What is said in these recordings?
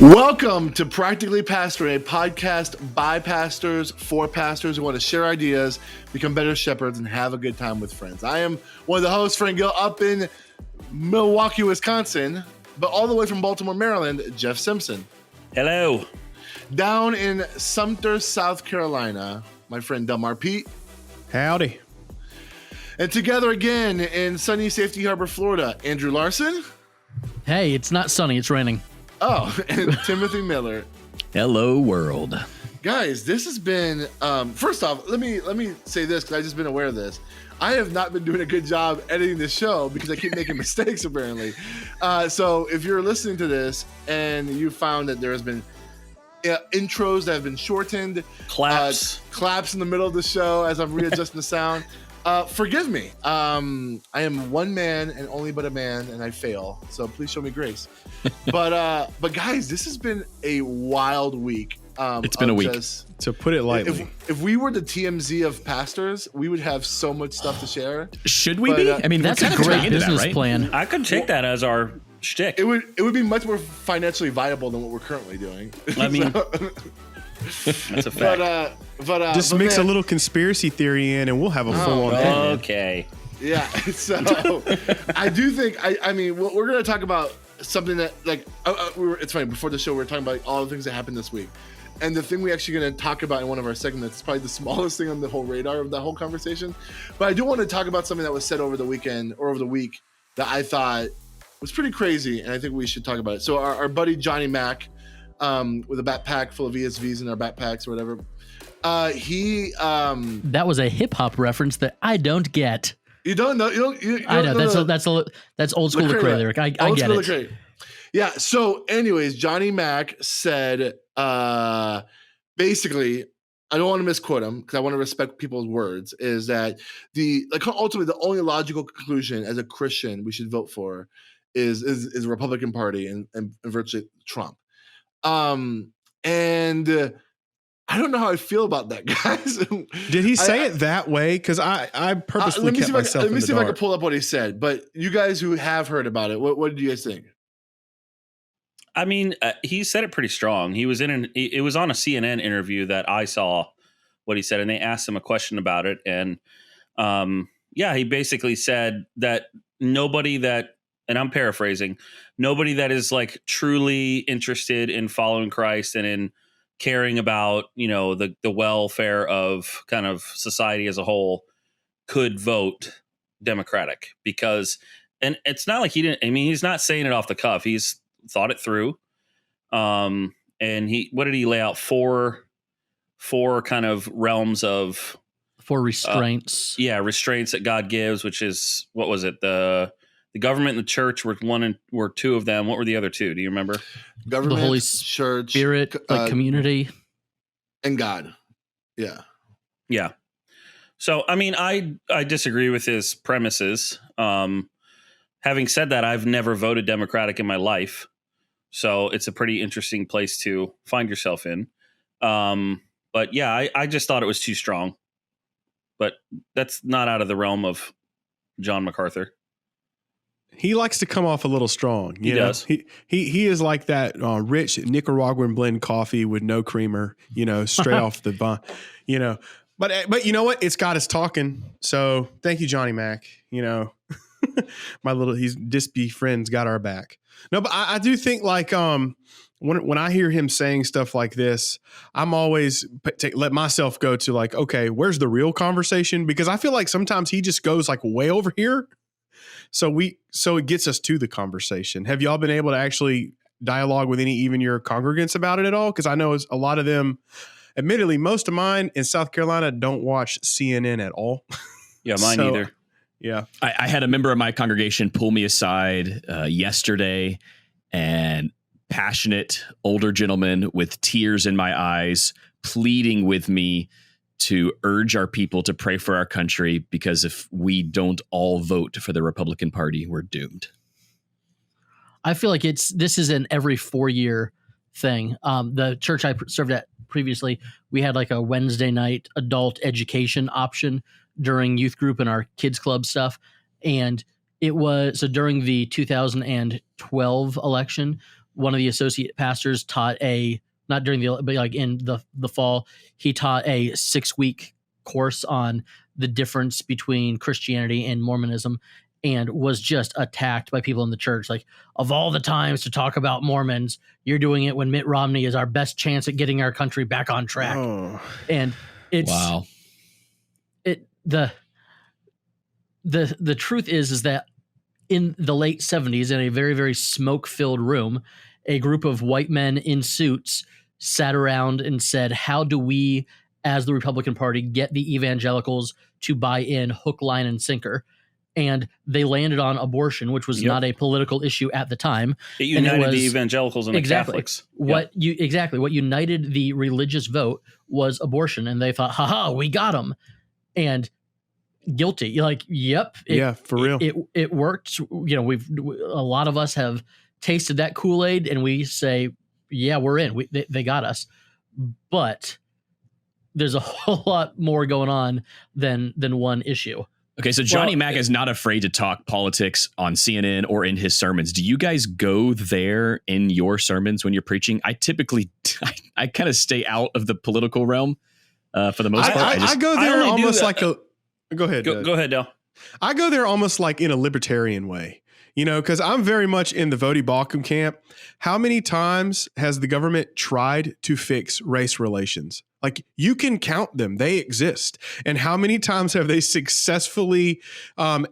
Welcome to Practically Pastoring, a podcast by pastors for pastors who want to share ideas, become better shepherds, and have a good time with friends. I am one of the hosts, Frank Gill, up in Milwaukee, Wisconsin, but all the way from Baltimore, Maryland, Jeff Simpson. Hello. Down in Sumter, South Carolina, my friend Delmar Pete. Howdy. And together again in sunny Safety Harbor, Florida, Andrew Larson. Hey, it's not sunny, it's raining. Oh, and Timothy Miller. Hello, world. Guys, this has been, first off, let me say this because I've just been aware of this. I have not been doing a good job editing this show because I keep making mistakes, apparently. So if you're listening to this and you found that there has been intros that have been shortened, claps in the middle of the show as I'm readjusting the sound, forgive me. I am one man and only but a man, and I fail. So please show me grace. But guys, this has been a wild week. It's been a week. To put it lightly. If we were the TMZ of pastors, we would have so much stuff to share. Should we be? I mean, that's a great business plan. I could take that as our shtick. It would be much more financially viable than what we're currently doing. I mean, that's a fact. Just mix a little conspiracy theory in, and we'll have a full-on thing. Okay. Yeah. So I do think I mean we're going to talk about something that it's funny, before the show we were talking about all the things that happened this week, and the thing we actually going to talk about in one of our segments is probably the smallest thing on the whole radar of the whole conversation. But I do want to talk about something that was said over the weekend or over the week that I thought was pretty crazy, and I think we should talk about it. So our buddy Johnny Mac, with a backpack full of ESVs in our backpacks or whatever, that was a hip hop reference that I don't get. You don't know? I know that's old school Lecrae lyric. I get it. Lecrae. Yeah. So, anyways, Johnny Mac said, basically, I don't want to misquote him because I want to respect people's words. Is that ultimately the only logical conclusion as a Christian we should vote for is the Republican Party and virtually Trump. And I don't know how I feel about that, guys. Did he say it that way? Because I purposely kept myself in the dark. Let me see if I can pull up what he said. But you guys who have heard about it, what do you guys think? I mean, he said it pretty strong. He was it was on a CNN interview that I saw what he said, and they asked him a question about it. And he basically said that nobody that, and I'm paraphrasing, nobody that is like truly interested in following Christ and in caring about, the welfare of kind of society as a whole could vote Democratic, because, and it's not like he's not saying it off the cuff. He's thought it through. And what did he lay out? Four kind of realms of, for restraints. Restraints that God gives, which is, what was it? The government and the church were two of them. What were the other two? Do you remember? Government, the Holy Church, Spirit, community, and God. Yeah. Yeah. So, I mean, I disagree with his premises. Having said that, I've never voted Democratic in my life, so it's a pretty interesting place to find yourself in. But yeah, I just thought it was too strong. But that's not out of the realm of John MacArthur. He likes to come off a little strong. He does. He is like that rich Nicaraguan blend coffee with no creamer, straight off the vine, But you know what? It's got us talking. So thank you, Johnny Mac. He's Dispy friends got our back. No, but I do think when I hear him saying stuff like this, I'm always let myself go to okay, where's the real conversation? Because I feel like sometimes he just goes way over here. So it gets us to the conversation. Have y'all been able to actually dialogue with even your congregants about it at all? Because I know a lot of them, admittedly, most of mine in South Carolina don't watch CNN at all. Yeah, mine either. Yeah. I had a member of my congregation pull me aside yesterday, and passionate older gentleman with tears in my eyes pleading with me to urge our people to pray for our country, because if we don't all vote for the Republican Party, we're doomed. I feel like this is an every 4-year thing. The church I served at previously, we had a Wednesday night adult education option during youth group and our kids club stuff. And it was, so during the 2012 election, one of the associate pastors taught not during but like in the fall, he taught a 6-week course on the difference between Christianity and Mormonism, and was just attacked by people in the church. Like, of all the times to talk about Mormons, you're doing it when Mitt Romney is our best chance at getting our country back on track. Oh. And it's Wow. The truth is that in the late 70s, in a very, very smoke-filled room, a group of white men in suits sat around and said, how do we, as the Republican Party, get the evangelicals to buy in hook, line, and sinker? And they landed on abortion, which was not a political issue at the time. It united the evangelicals and the Catholics. What united the religious vote was abortion, and they thought, haha, we got them. And guilty. You're like, yep. For real. It worked. You know, a lot of us have tasted that Kool-Aid, and we say, yeah, we're in. They got us. But there's a whole lot more going on than one issue. Okay, so Johnny Mac is not afraid to talk politics on CNN or in his sermons. Do you guys go there in your sermons when you're preaching? I typically, I kind of stay out of the political realm for the most part. I go there almost like a... Go ahead. Go ahead, Dale. I go there almost like in a libertarian way, you know, because I'm very much in the Voti Balkum camp. How many times has the government tried to fix race relations? Like, you can count them. They exist. And how many times have they successfully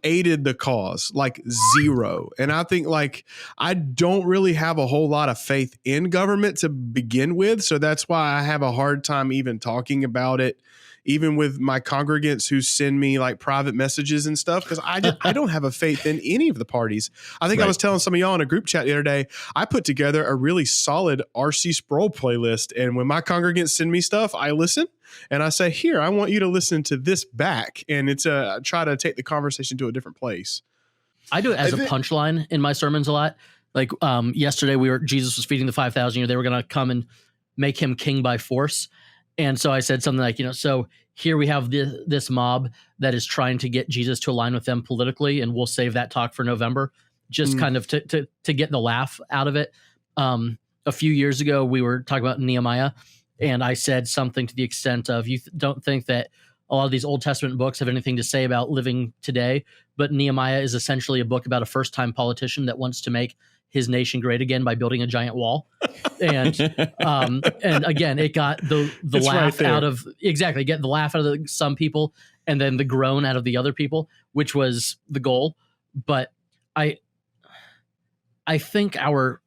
aided the cause? Like, zero. And I think, like, I don't really have a whole lot of faith in government to begin with. So that's why I have a hard time even talking about it, even with my congregants who send me like private messages and stuff, because I don't have a faith in any of the parties. I think I was telling some of y'all in a group chat the other day, I put together a really solid R.C. Sproul playlist. And when my congregants send me stuff, I listen and I say, here, I want you to listen to this back. And it's try to take the conversation to a different place. I do it as a punchline in my sermons a lot. Like yesterday, Jesus was feeding the 5,000. They were going to come and make him king by force. And so I said something like, so here we have this mob that is trying to get Jesus to align with them politically, and we'll save that talk for November, just kind of to get the laugh out of it. A few years ago, we were talking about Nehemiah, and I said something to the extent of, you don't think that a lot of these Old Testament books have anything to say about living today, but Nehemiah is essentially a book about a first-time politician that wants to make his nation great again by building a giant wall. And again, it got the laugh out of get the laugh out of some people, and then the groan out of the other people, which was the goal. But I think our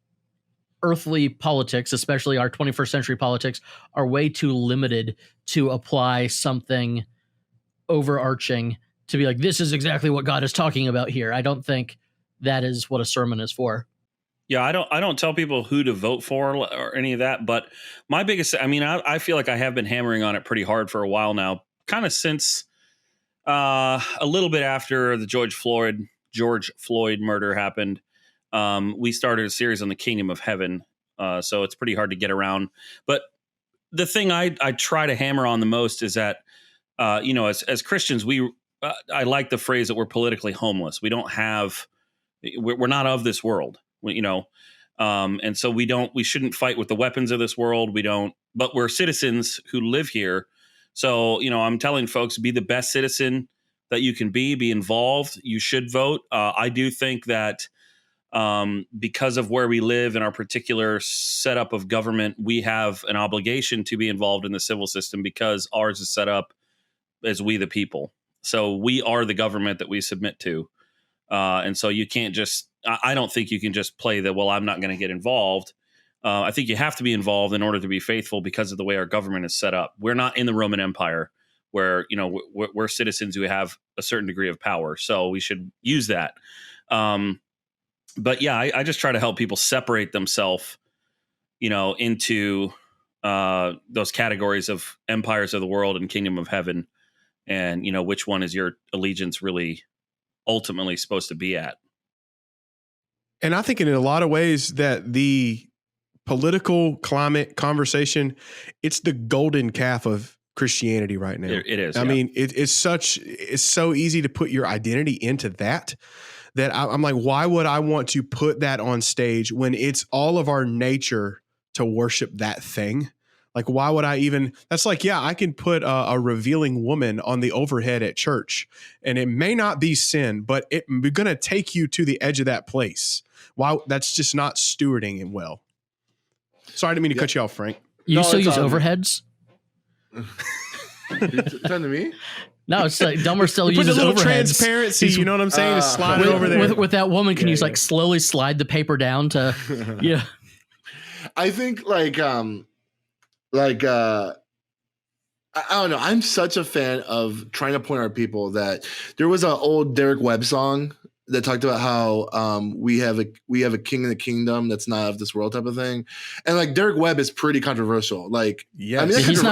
earthly politics, especially our 21st century politics, are way too limited to apply something overarching to be like, this is exactly what God is talking about here. I don't think that is what a sermon is for. Yeah, I don't tell people who to vote for or any of that, but my biggest, I feel like I have been hammering on it pretty hard for a while now, kind of since a little bit after the George Floyd murder happened. We started a series on the kingdom of heaven, so it's pretty hard to get around. But the thing I try to hammer on the most is that, as Christians, I like the phrase that we're politically homeless. We're not of this world. And so we shouldn't fight with the weapons of this world. But we're citizens who live here. So, I'm telling folks, be the best citizen that you can be involved. You should vote. I do think that because of where we live in our particular setup of government, we have an obligation to be involved in the civil system because ours is set up as we the people. So we are the government that we submit to. And so you can't I don't think you can just play that, well, I'm not going to get involved. I think you have to be involved in order to be faithful because of the way our government is set up. We're not in the Roman Empire where, we're citizens who have a certain degree of power. So we should use that. But yeah, I just try to help people separate themselves, into those categories of empires of the world and kingdom of heaven. And, which one is your allegiance really ultimately supposed to be at? And I think in a lot of ways that the political climate conversation, it's the golden calf of Christianity right now. It is. I mean, it's so easy to put your identity into that I'm like, why would I want to put that on stage when it's all of our nature to worship that thing? Like, why would I even, that's like, yeah, I can put a revealing woman on the overhead at church and it may not be sin, but it's going to take you to the edge of that place. Why? That's just not stewarding it well. Sorry, I didn't mean to cut you off, Frank. You still use overheads? Turn to me? No, it's like Dumber still Put uses a little overheads. transparency, you know what I'm saying? To slide it over there. With that woman, can you like slowly slide the paper down to, yeah. I think I don't know. I'm such a fan of trying to point out people that there was an old Derek Webb song that talked about how we have a king in the kingdom that's not of this world type of thing, and like Derek Webb is pretty controversial. Like, yeah, I mean, he's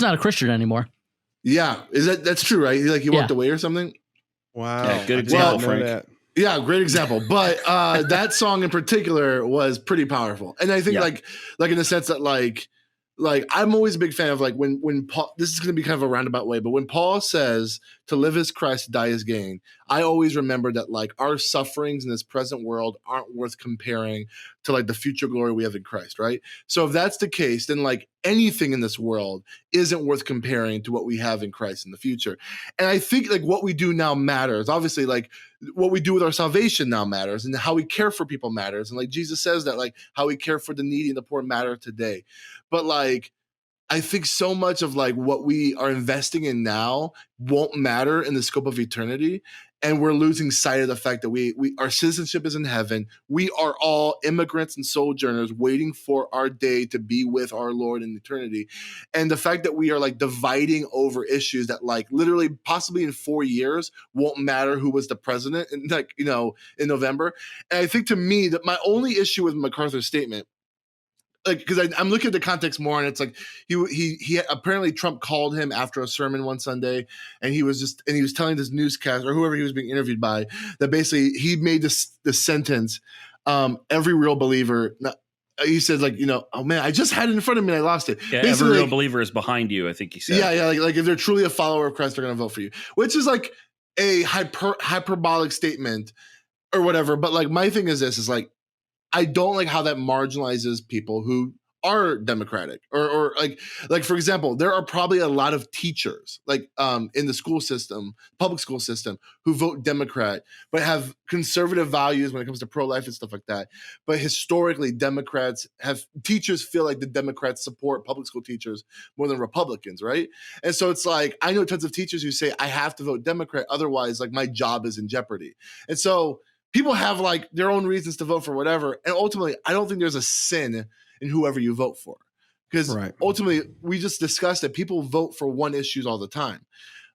not a Christian anymore. Yeah, that's true, right? He walked away or something. Wow, yeah, good example, Frank. Yeah, great example. But that song in particular was pretty powerful, and I think like in the sense that like I'm always a big fan of like when Paul. This is going to be kind of a roundabout way, but when Paul says to live is Christ, to die is gain, I always remember that like our sufferings in this present world aren't worth comparing to like the future glory we have in Christ, right? So if that's the case, then like anything in this world isn't worth comparing to what we have in Christ in the future. And I think like what we do now matters. Obviously, like what we do with our salvation now matters, and how we care for people matters. And like Jesus says that like how we care for the needy and the poor matter today. But like, I think so much of like what we are investing in now won't matter in the scope of eternity. And we're losing sight of the fact that our citizenship is in heaven. We are all immigrants and sojourners waiting for our day to be with our Lord in eternity. And the fact that we are like dividing over issues that like literally possibly in 4 years won't matter who was the president in in November. And I think to me that my only issue with MacArthur's statement, like, because I'm looking at the context more, and it's like he apparently Trump called him after a sermon one Sunday, and he was telling this newscast or whoever he was being interviewed by that basically he made this sentence, every real believer. He said like, oh man, I just had it in front of me and I lost it. Yeah, basically, every real believer is behind you, I think he said. Yeah, like if they're truly a follower of Christ, they're going to vote for you, which is like a hyperbolic statement or whatever. But like my thing is this is like, I don't like how that marginalizes people who are Democratic or like for example, there are probably a lot of teachers like in the school system, public school system, who vote Democrat but have conservative values when it comes to pro-life and stuff like that. But historically, teachers feel like the Democrats support public school teachers more than Republicans, right? And so it's like I know tons of teachers who say I have to vote Democrat, otherwise like my job is in jeopardy. And so people have like their own reasons to vote for whatever. And ultimately, I don't think there's a sin in whoever you vote for. Because ultimately, we just discussed that people vote for one issues all the time.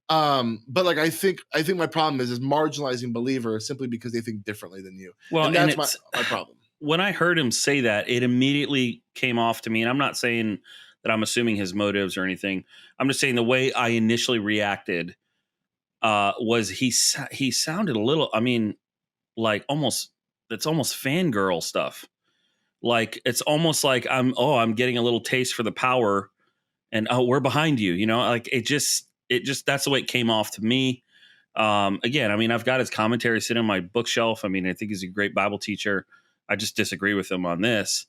But like I think my problem is marginalizing believers simply because they think differently than you. Well, and that's my problem. When I heard him say that, it immediately came off to me. And I'm not saying that I'm assuming his motives or anything. I'm just saying the way I initially reacted was he sounded a little, I mean, like it's almost fangirl stuff. Like it's almost like I'm getting a little taste for the power, and we're behind you. Like it just that's the way it came off to me. Again, I mean, I've got his commentary sitting on my bookshelf. I mean, I think he's a great Bible teacher. I just disagree with him on this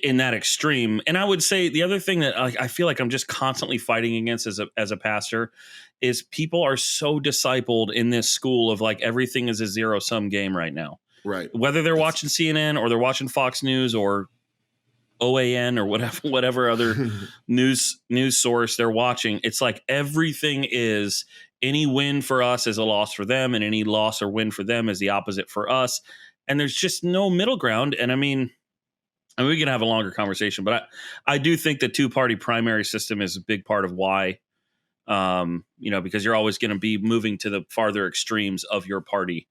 in that extreme. And I would say the other thing that I feel like I'm just constantly fighting against as a pastor is people are so discipled in this school of like everything is a zero-sum game right now. Right. Whether they're watching CNN or they're watching Fox News or OAN or whatever other news source they're watching, it's like everything is any win for us is a loss for them, and any loss or win for them is the opposite for us. And there's just no middle ground. And I mean, we can have a longer conversation, but I do think the two-party primary system is a big part of why. Because you're always going to be moving to the farther extremes of your party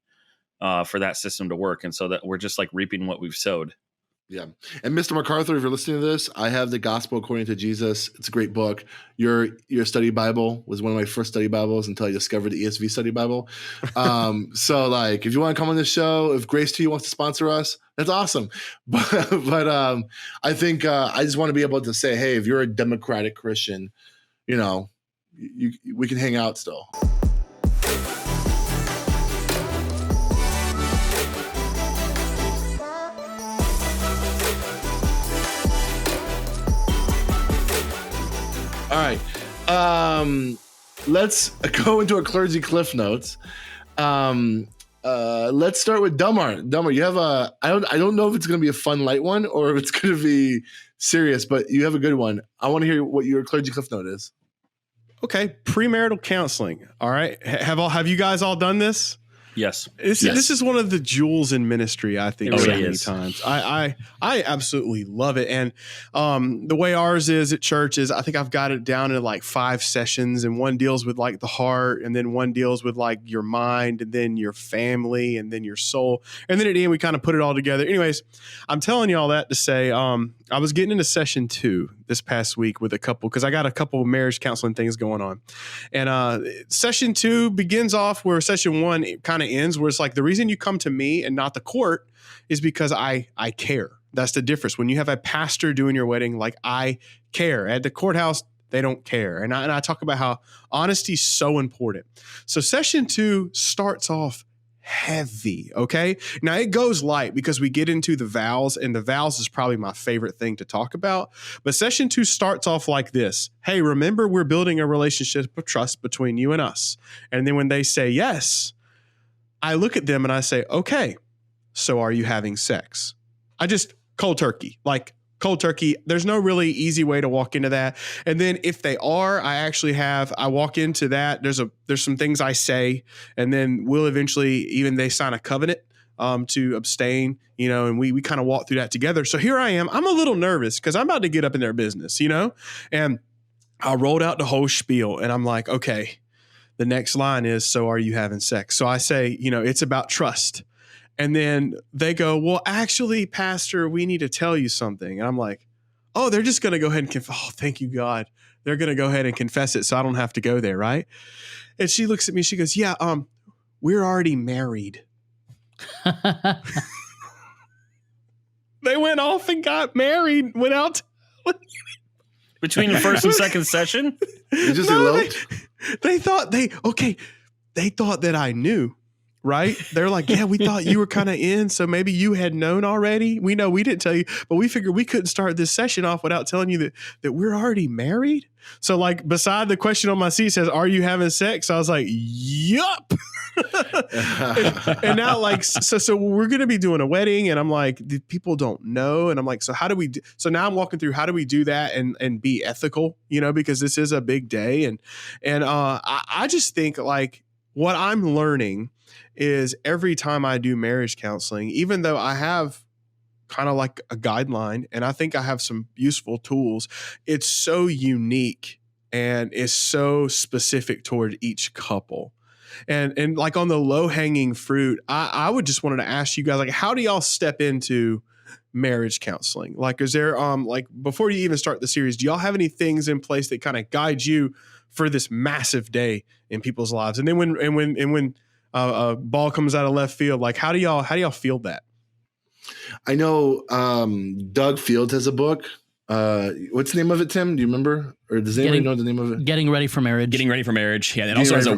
for that system to work. And so that we're just like reaping what we've sowed. Yeah. And Mr. MacArthur, if you're listening to this, I have the Gospel According to Jesus. It's a great book. Your study Bible was one of my first study Bibles until I discovered the ESV study Bible. So like, if you want to come on this show, if Grace to You wants to sponsor us, that's awesome. But I think I just want to be able to say, hey, if you're a Democratic Christian, we can hang out still. All right. Let's go into our clergy cliff notes. Let's start with Delmar. Delmar, you have I don't know if it's going to be a fun, light one or if it's going to be serious, but you have a good one. I want to hear what your clergy cliff note is. Okay. Premarital counseling. All right. Have you guys all done this? Yes. This is one of the jewels in ministry, I think, so many times. I absolutely love it. And the way ours is at church is I think I've got it down to like 5 sessions, and one deals with like the heart, and then one deals with like your mind, and then your family, and then your soul. And then at the end, we kind of put it all together. Anyways, I'm telling you all that to say I was getting into session 2 this past week with a couple, because I got a couple of marriage counseling things going on. And session 2 begins off where session 1 kind of ends, where it's like the reason you come to me and not the court is because I care. That's the difference. When you have a pastor doing your wedding, like I care. At the courthouse, they don't care. And I talk about how honesty is so important. So session 2 starts off heavy. Okay. Now it goes light because we get into the vows, and the vows is probably my favorite thing to talk about. But session 2 starts off like this. Hey, remember, we're building a relationship of trust between you and us. And then when they say yes, I look at them and I say, okay, so are you having sex? I just cold turkey. There's no really easy way to walk into that. And then if they are, I walk into that. There's some things I say, and then we'll eventually, even they sign a covenant to abstain, and we kind of walk through that together. So here I am. I'm a little nervous because I'm about to get up in their business, and I rolled out the whole spiel, and I'm like, okay, the next line is, so are you having sex? So I say, it's about trust. And then they go, well, actually, Pastor, we need to tell you something. And I'm like, oh, they're just going to go ahead and confess. Oh, thank you, God. They're going to go ahead and confess it so I don't have to go there, right? And she looks at me. She goes, yeah, we're already married. They went off and got married, went out. Between the first and second session? You just eloped? They thought that I knew. Right? They're like, yeah, we thought you were kind of in, so maybe you had known already. We know we didn't tell you, but we figured we couldn't start this session off without telling you that we're already married. So like beside the question on my seat says, are you having sex? I was like, yup. and now like, so we're going to be doing a wedding, and I'm like, the people don't know. And I'm like, so how do we do? So now I'm walking through, how do we do that and be ethical, because this is a big day. And I just think like what I'm learning is every time I do marriage counseling, even though I have kind of like a guideline and I think I have some useful tools, it's so unique and is so specific toward each couple. And like on the low hanging fruit, I would just wanted to ask you guys, like, how do y'all step into marriage counseling? Like, is there, like before you even start the series, do y'all have any things in place that kind of guide you for this massive day in people's lives? And then when a ball comes out of left field, like how do y'all feel that? I know Doug Fields has a book. What's the name of it, Tim? Do you remember? Or does anybody know the name of it? Getting Ready for Marriage. Getting Ready for Marriage. Yeah, it also has a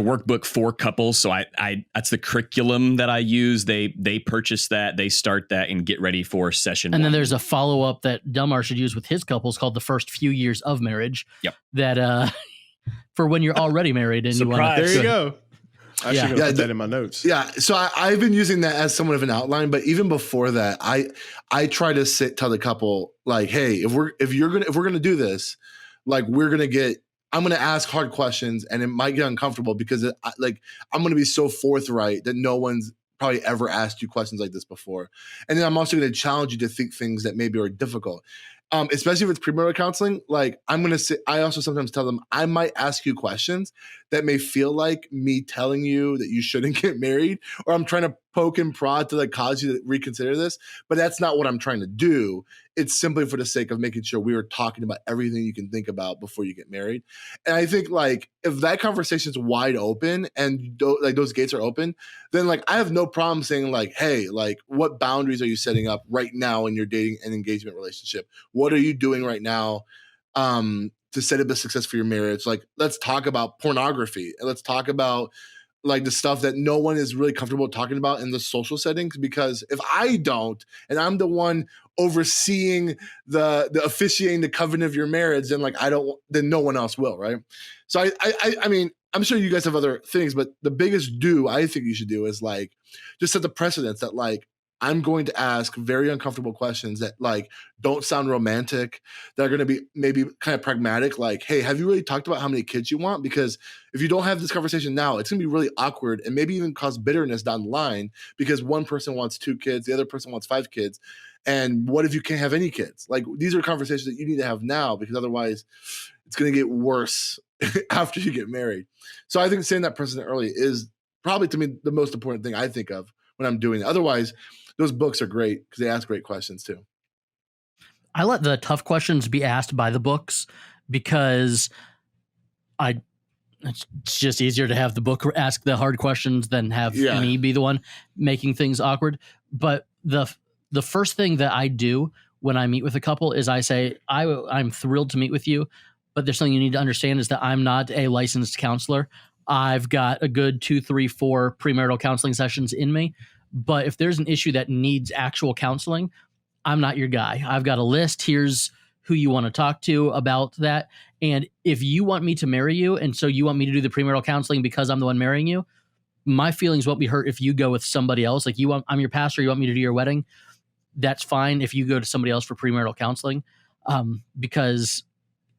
workbook for couples. So I that's the curriculum that I use. They purchase that, they start that, and get ready for session. And 1. then there's a follow up that Delmar should use with his couples called The First Few Years of Marriage. Yep. That for when you're already married and Surprise. There you go. I should Yeah, put that in my notes. Yeah, so I've been using that as somewhat of an outline, but even before that, I try to tell the couple like, hey, if we're gonna do this, like I'm gonna ask hard questions, and it might get uncomfortable because I'm gonna be so forthright that no one's probably ever asked you questions like this before, and then I'm also gonna challenge you to think things that maybe are difficult. Especially if it's premarital counseling, like I also sometimes tell them I might ask you questions that may feel like me telling you that you shouldn't get married, or I'm trying to poke and prod to like cause you to reconsider this, but that's not what I'm trying to do. It's simply for the sake of making sure we are talking about everything you can think about before you get married. And I think like if that conversation is wide open and like those gates are open, then like I have no problem saying like, hey, like what boundaries are you setting up right now in your dating and engagement relationship? What are you doing right now to to set up a success for your marriage. Like, let's talk about pornography and let's talk about like the stuff that no one is really comfortable talking about in the social settings. Because if I don't, and I'm the one overseeing the officiating the covenant of your marriage, then like then no one else will, right? So I mean, I'm sure you guys have other things, but the biggest I think you should do is like just set the precedence that like I'm going to ask very uncomfortable questions that like don't sound romantic. That are going to be maybe kind of pragmatic. Like, hey, have you really talked about how many kids you want? Because if you don't have this conversation now, it's going to be really awkward and maybe even cause bitterness down the line because one person wants 2 kids, the other person wants 5 kids. And what if you can't have any kids? Like, these are conversations that you need to have now because otherwise it's going to get worse after you get married. So I think setting that precedent early is probably, to me, the most important thing I think of when I'm doing it. Otherwise, those books are great because they ask great questions too. I let the tough questions be asked by the books because it's just easier to have the book ask the hard questions than have me be the one making things awkward. But the first thing that I do when I meet with a couple is I say, I'm thrilled to meet with you, but there's something you need to understand is that I'm not a licensed counselor. I've got a good 2, 3, 4 premarital counseling sessions in me. But if there's an issue that needs actual counseling, I'm not your guy. I've got a list. Here's who you want to talk to about that. And if you want me to marry you, and so you want me to do the premarital counseling because I'm the one marrying you, my feelings won't be hurt if you go with somebody else. Like I'm your pastor, you want me to do your wedding. That's fine if you go to somebody else for premarital counseling, because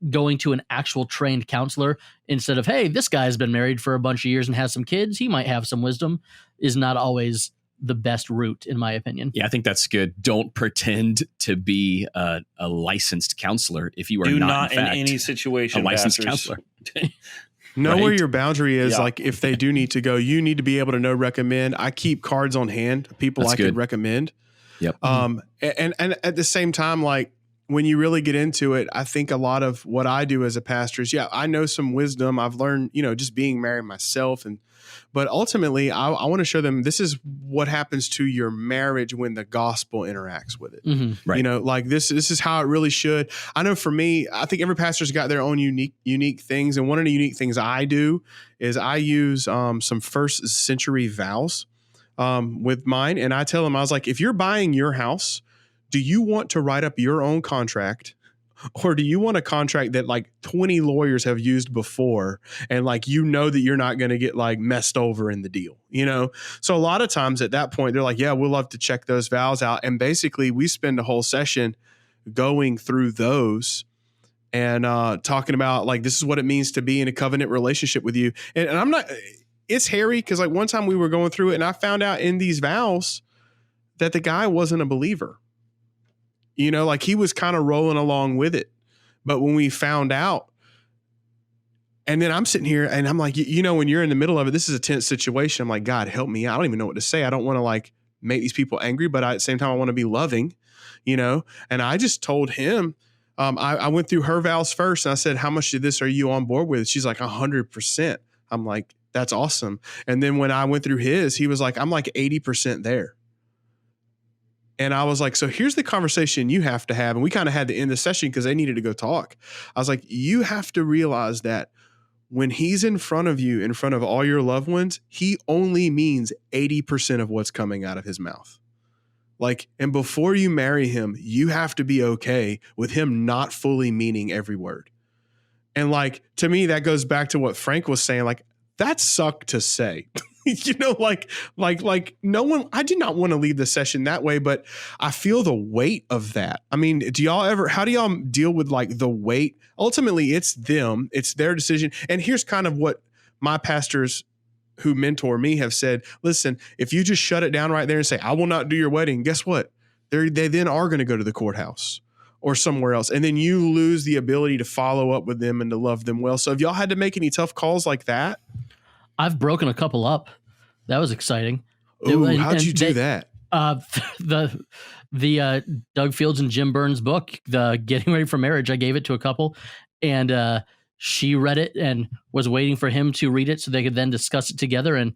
going to an actual trained counselor instead of, hey, this guy's been married for a bunch of years and has some kids, he might have some wisdom, is not always the best route, in my opinion. Yeah, I think that's good. Don't pretend to be a licensed counselor if you are not in fact, any situation a licensed counselor. Know Right? where your boundary is. Yeah. Like if they do need to go, you need to be able to recommend. I keep cards on hand, people That's I good. could recommend. Yep. And at the same time, like when you really get into it, I think a lot of what I do as a pastor is, I know some wisdom I've learned, just being married myself. But ultimately I want to show them this is what happens to your marriage when the gospel interacts with it. Mm-hmm. Right. Like this is how it really should. I know for me, I think every pastor's got their own unique things. And one of the unique things I do is I use some first century vows with mine. And I tell them, I was like, if you're buying your house, do you want to write up your own contract? Or do you want a contract that like 20 lawyers have used before and like that you're not going to get like messed over in the deal, So a lot of times at that point, they're like, yeah, we'll love to check those vows out. And basically we spend a whole session going through those and talking about like, this is what it means to be in a covenant relationship with you. And I'm not, it's hairy because like one time we were going through it and I found out in these vows that the guy wasn't a believer. Like he was kind of rolling along with it. But when we found out, and then I'm sitting here and I'm like, when you're in the middle of it, this is a tense situation. I'm like, God, help me. I don't even know what to say. I don't want to like make these people angry, but at the same time, I want to be loving, and I just told him, I went through her vows first and I said, how much of this are you on board with? She's like 100%. I'm like, that's awesome. And then when I went through his, he was like, I'm like 80% there. And I was like, so here's the conversation you have to have. And we kind of had to end the session because they needed to go talk. I was like, you have to realize that when he's in front of you, in front of all your loved ones, he only means 80% of what's coming out of his mouth. Like, and before you marry him, you have to be okay with him not fully meaning every word. And like, to me, that goes back to what Frank was saying. Like, that sucked to say. Like no one, I did not want to leave the session that way, but I feel the weight of that. I mean, how do y'all deal with like the weight? Ultimately, it's them, it's their decision. And here's kind of what my pastors who mentor me have said. Listen, if you just shut it down right there and say, I will not do your wedding, guess what? They then are going to go to the courthouse or somewhere else. And then you lose the ability to follow up with them and to love them well. So if y'all had to make any tough calls like that, I've broken a couple up. That was exciting. Ooh, how'd you do that? The Doug Fields and Jim Burns book, the Getting Ready for Marriage, I gave it to a couple, and she read it and was waiting for him to read it so they could then discuss it together. And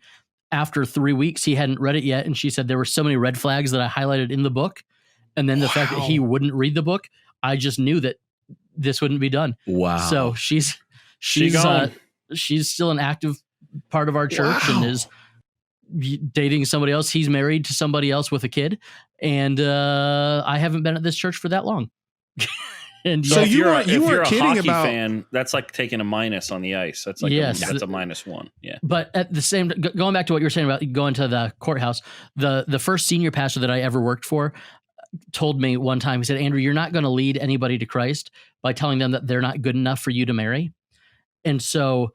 after 3 weeks, he hadn't read it yet. And she said there were so many red flags that I highlighted in the book. And then the fact that he wouldn't read the book, I just knew that this wouldn't be done. Wow. So she's gone. She's still an active part of our church and is dating somebody else. He's married to somebody else with a kid, and I haven't been at this church for that long. And So if you you're weren't if you're a kidding hockey about fan, that's like taking a minus on the ice. That's like Yes. that's a -1. Yeah. But at the same, going back to what you were saying about going to the courthouse, the first senior pastor that I ever worked for told me one time, he said, Andrew, you're not going to lead anybody to Christ by telling them that they're not good enough for you to marry. And so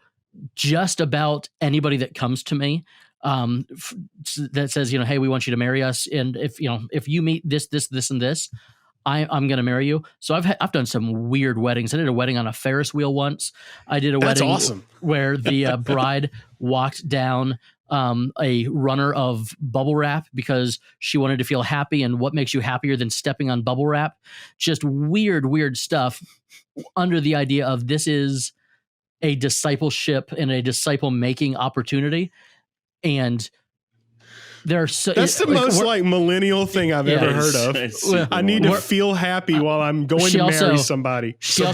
just about anybody that comes to me that says, hey, we want you to marry us. And if you meet this, and this, I'm going to marry you. So I've done some weird weddings. I did a wedding on a Ferris wheel once. I did a wedding awesome. where the bride walked down a runner of bubble wrap because she wanted to feel happy. And what makes you happier than stepping on bubble wrap? Just weird stuff under the idea of this is a discipleship and a disciple making opportunity. And that's the most millennial thing I've ever heard of. I need to feel happy while I'm going to marry somebody. She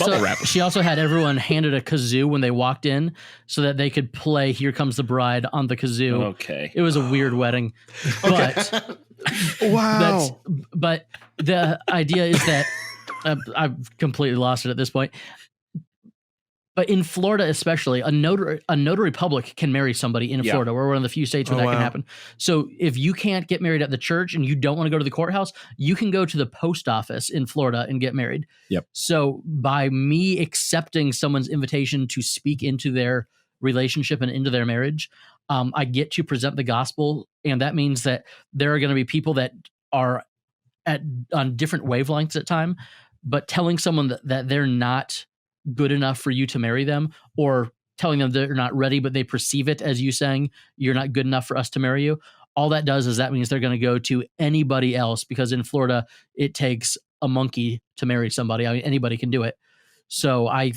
also had everyone handed a kazoo when they walked in so that they could play Here Comes the Bride on the kazoo. Okay. It was a weird wedding. But wow. But the idea is that I've completely lost it at this point. But in Florida, especially, a notary public can marry somebody in Florida. We're one of the few states where that can happen. So if you can't get married at the church and you don't want to go to the courthouse, you can go to the post office in Florida and get married. Yep. So by me accepting someone's invitation to speak into their relationship and into their marriage, I get to present the gospel. And that means that there are going to be people that are on different wavelengths at time, but telling someone that they're not good enough for you to marry them, or telling them they're not ready, but they perceive it as you saying you're not good enough for us to marry you. All that does is that means they're going to go to anybody else, because in Florida, it takes a monkey to marry somebody. I mean, anybody can do it. So I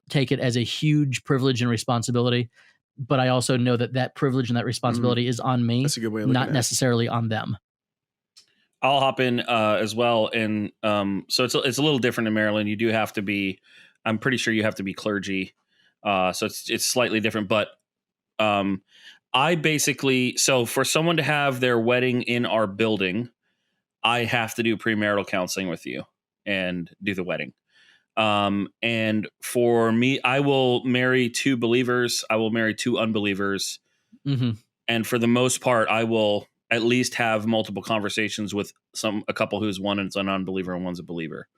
take it as a huge privilege and responsibility, but I also know that privilege and that responsibility is on me. That's a good way of not necessarily on them. I'll hop in as well. And so it's a little different in Maryland. You do have to be, I'm pretty sure you have to be clergy. So it's slightly different, but I basically, so for someone to have their wedding in our building, I have to do premarital counseling with you and do the wedding. And for me, I will marry 2 believers. I will marry 2 unbelievers. Mm-hmm. And for the most part, I will at least have multiple conversations with a couple who's one is an unbeliever and one's a believer.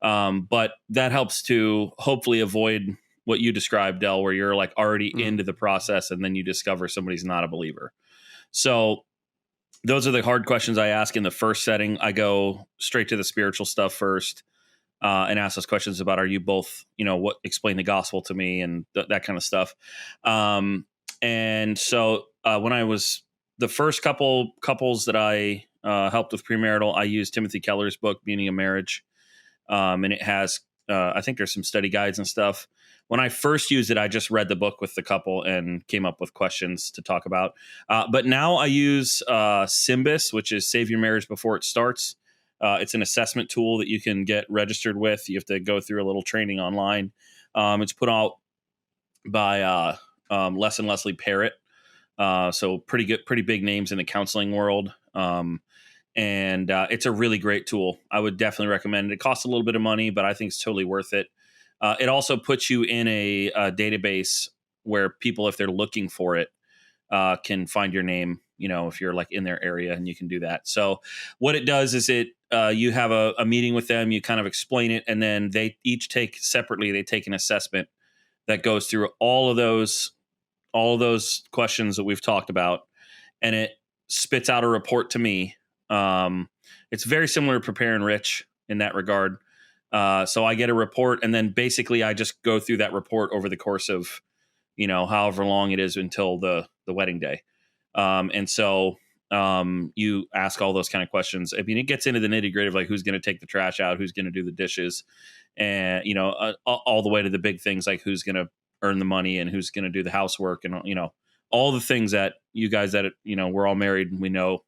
But that helps to hopefully avoid what you described, Del, where you're like already into the process and then you discover somebody's not a believer. So those are the hard questions I ask in the first setting. I go straight to the spiritual stuff first and ask those questions about, are you both, explain the gospel to me and that kind of stuff. And so when I was the first couples that I helped with premarital, I used Timothy Keller's book, Meaning of Marriage. And it has, I think there's some study guides and stuff. When I first used it, I just read the book with the couple and came up with questions to talk about. But now I use Symbis, which is Save Your Marriage Before It Starts. It's an assessment tool that you can get registered with. You have to go through a little training online. It's put out by Les and Leslie Parrott. So pretty big names in the counseling world. And it's a really great tool. I would definitely recommend it. It costs a little bit of money, but I think it's totally worth it. It also puts you in a database where people, if they're looking for it, can find your name, if you're like in their area, and you can do that. So what it does is you have a meeting with them, you kind of explain it, and then they each take an assessment that goes through all of those questions that we've talked about, and it spits out a report to me. It's very similar to Prepare and Rich in that regard. So I get a report, and then basically I just go through that report over the course of, however long it is until the wedding day. And so you ask all those kind of questions. I mean, it gets into the nitty gritty of like, who's going to take the trash out, who's going to do the dishes, and, all the way to the big things like who's going to earn the money and who's going to do the housework, and, all the things that you guys that, we're all married and we know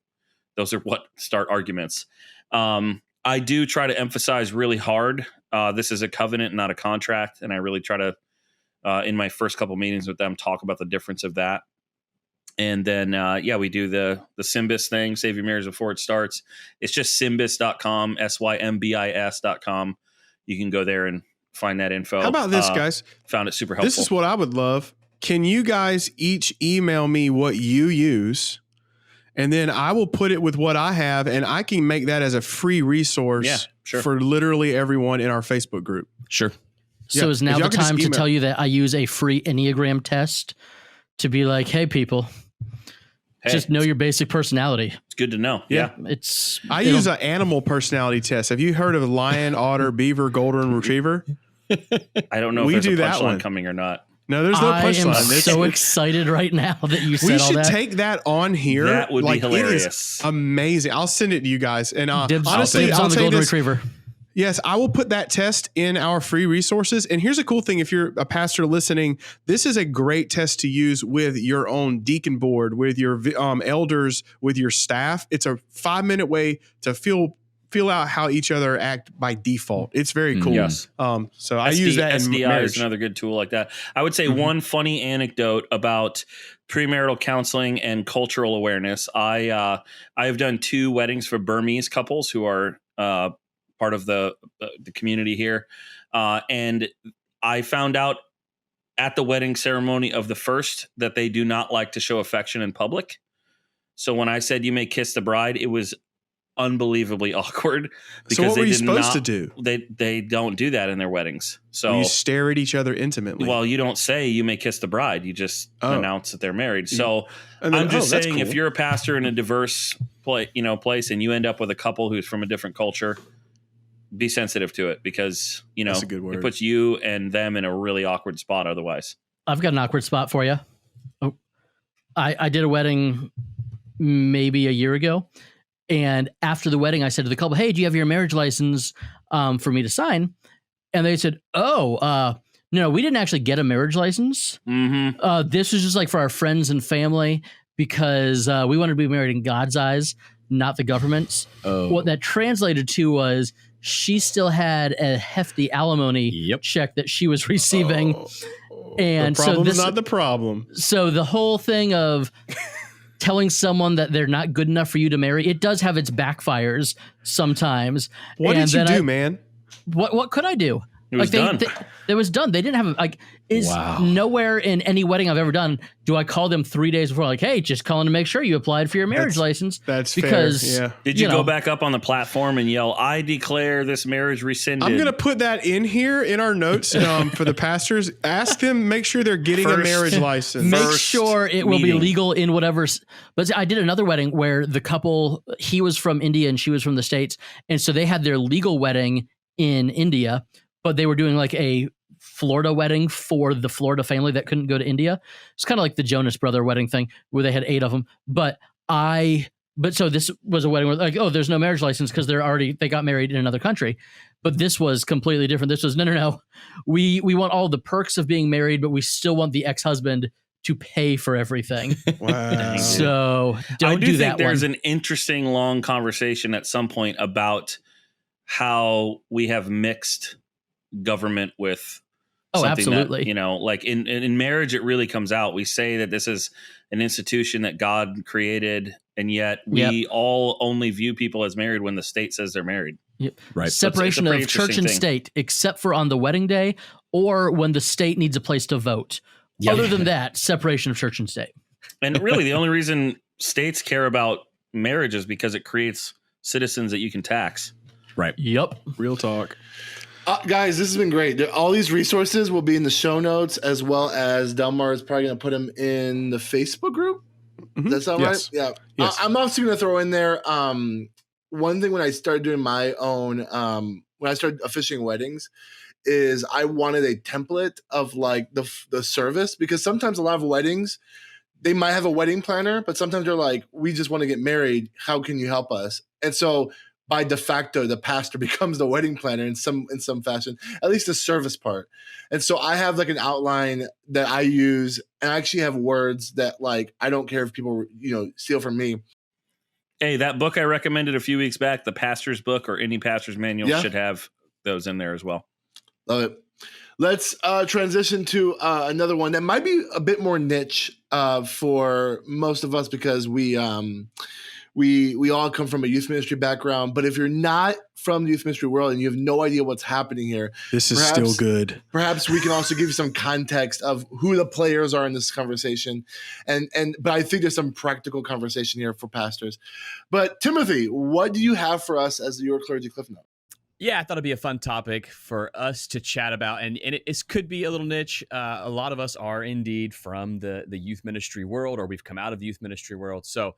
those are what start arguments. I do try to emphasize really hard This is a covenant, not a contract. And I really try to, in my first couple meetings with them, talk about the difference of that. And then, we do the Symbis thing, Save Your Marriage Before It Starts. It's just symbis.com, symbis.com. You can go there and find that info. How about this, guys? Found it super helpful. This is what I would love. Can you guys each email me what you use? And then I will put it with what I have, and I can make that as a free resource for literally everyone in our Facebook group. Sure. So is now the time to tell you that I use a free Enneagram test to be like, hey, people, just know your basic personality. It's good to know. Yeah. I use an animal personality test. Have you heard of lion, otter, beaver, golden retriever? I don't know if there's a punchline coming or not. No, there's no punchline. I am so excited right now that you said all that. We should take that on here. That would be hilarious. It is amazing. I'll send it to you guys. And honestly, I'll take this. Retriever. Yes, I will put that test in our free resources. And here's a cool thing. If you're a pastor listening, this is a great test to use with your own deacon board, with your elders, with your staff. It's a 5-minute way to feel out how each other act by default. It's very cool. Yes. So I use that in SDI marriage. is another good tool like that. I would say one funny anecdote about premarital counseling and cultural awareness. I have done 2 weddings for Burmese couples who are part of the community here. And I found out at the wedding ceremony of the first that they do not like to show affection in public. So when I said you may kiss the bride, it was unbelievably awkward because so what were you supposed to do? They don't do that in their weddings. So you stare at each other intimately. Well, you don't say you may kiss the bride. You just announce that they're married. So I'm just saying, if you're a pastor in a diverse place and you end up with a couple who's from a different culture, be sensitive to it because that's a good word. It puts you and them in a really awkward spot otherwise. I've got an awkward spot for you. I did a wedding maybe a year ago. And after the wedding, I said to the couple, hey, do you have your marriage license for me to sign? And they said, no, we didn't actually get a marriage license. Mm-hmm. This was just like for our friends and family because we wanted to be married in God's eyes, not the government's. What that translated to was she still had a hefty alimony check that she was receiving. And the problem is not the problem. So the whole thing of telling someone that they're not good enough for you to marry, it does have its backfires sometimes. What did you do, man? What could I do? It was done. It was done. They didn't have nowhere in any wedding I've ever done do I call them 3 days before, like, hey, just calling to make sure you applied for your marriage license. That's because fair. Yeah. Did you go back up on the platform and yell, I declare this marriage rescinded? I'm going to put that in here in our notes for the pastors. Ask them, make sure they're getting a marriage license. Make sure it will be legal in whatever. But I did another wedding where the couple, he was from India and she was from the States. And so they had their legal wedding in India, but they were doing like a Florida wedding for the Florida family that couldn't go to India. It's kind of like the Jonas Brother wedding thing where they had 8 of them. But so this was a wedding where like, oh, there's no marriage license because they got married in another country. But this was completely different. This was no. We want all the perks of being married, but we still want the ex-husband to pay for everything. Wow. So don't do that. There's an interesting long conversation at some point about how we have mixed government with absolutely. That, like in marriage, it really comes out. We say that this is an institution that God created, and yet we all only view people as married when the state says they're married. Yep. Right. Separation of church and state, except for on the wedding day or when the state needs a place to vote. Yep. Other than that, separation of church and state. And really, the only reason states care about marriage is because it creates citizens that you can tax. Right. Yep. Real talk. Guys, this has been great. All these resources will be in the show notes, as well as Delmar is probably going to put them in the Facebook group. Mm-hmm. Does that sound right? Yeah. Yes. I'm also going to throw in there one thing when I started doing my own, when I started officiating weddings, is I wanted a template of like the service, because sometimes a lot of weddings, they might have a wedding planner, but sometimes they're like, we just want to get married. How can you help us? And so by de facto, the pastor becomes the wedding planner in some fashion, at least the service part. And so I have like an outline that I use, and I actually have words that like, I don't care if people, steal from me. Hey, that book I recommended a few weeks back, the pastor's book or any pastor's manual should have those in there as well. Love it. Let's transition to another one that might be a bit more niche for most of us because we all come from a youth ministry background. But if you're not from the youth ministry world and you have no idea what's happening here, this is still good. Perhaps we can also give you some context of who the players are in this conversation. But I think there's some practical conversation here for pastors. But Timothy, what do you have for us as your clergy cliff note? Yeah, I thought it'd be a fun topic for us to chat about, and it could be a little niche. A lot of us are indeed from the youth ministry world, or we've come out of the youth ministry world. So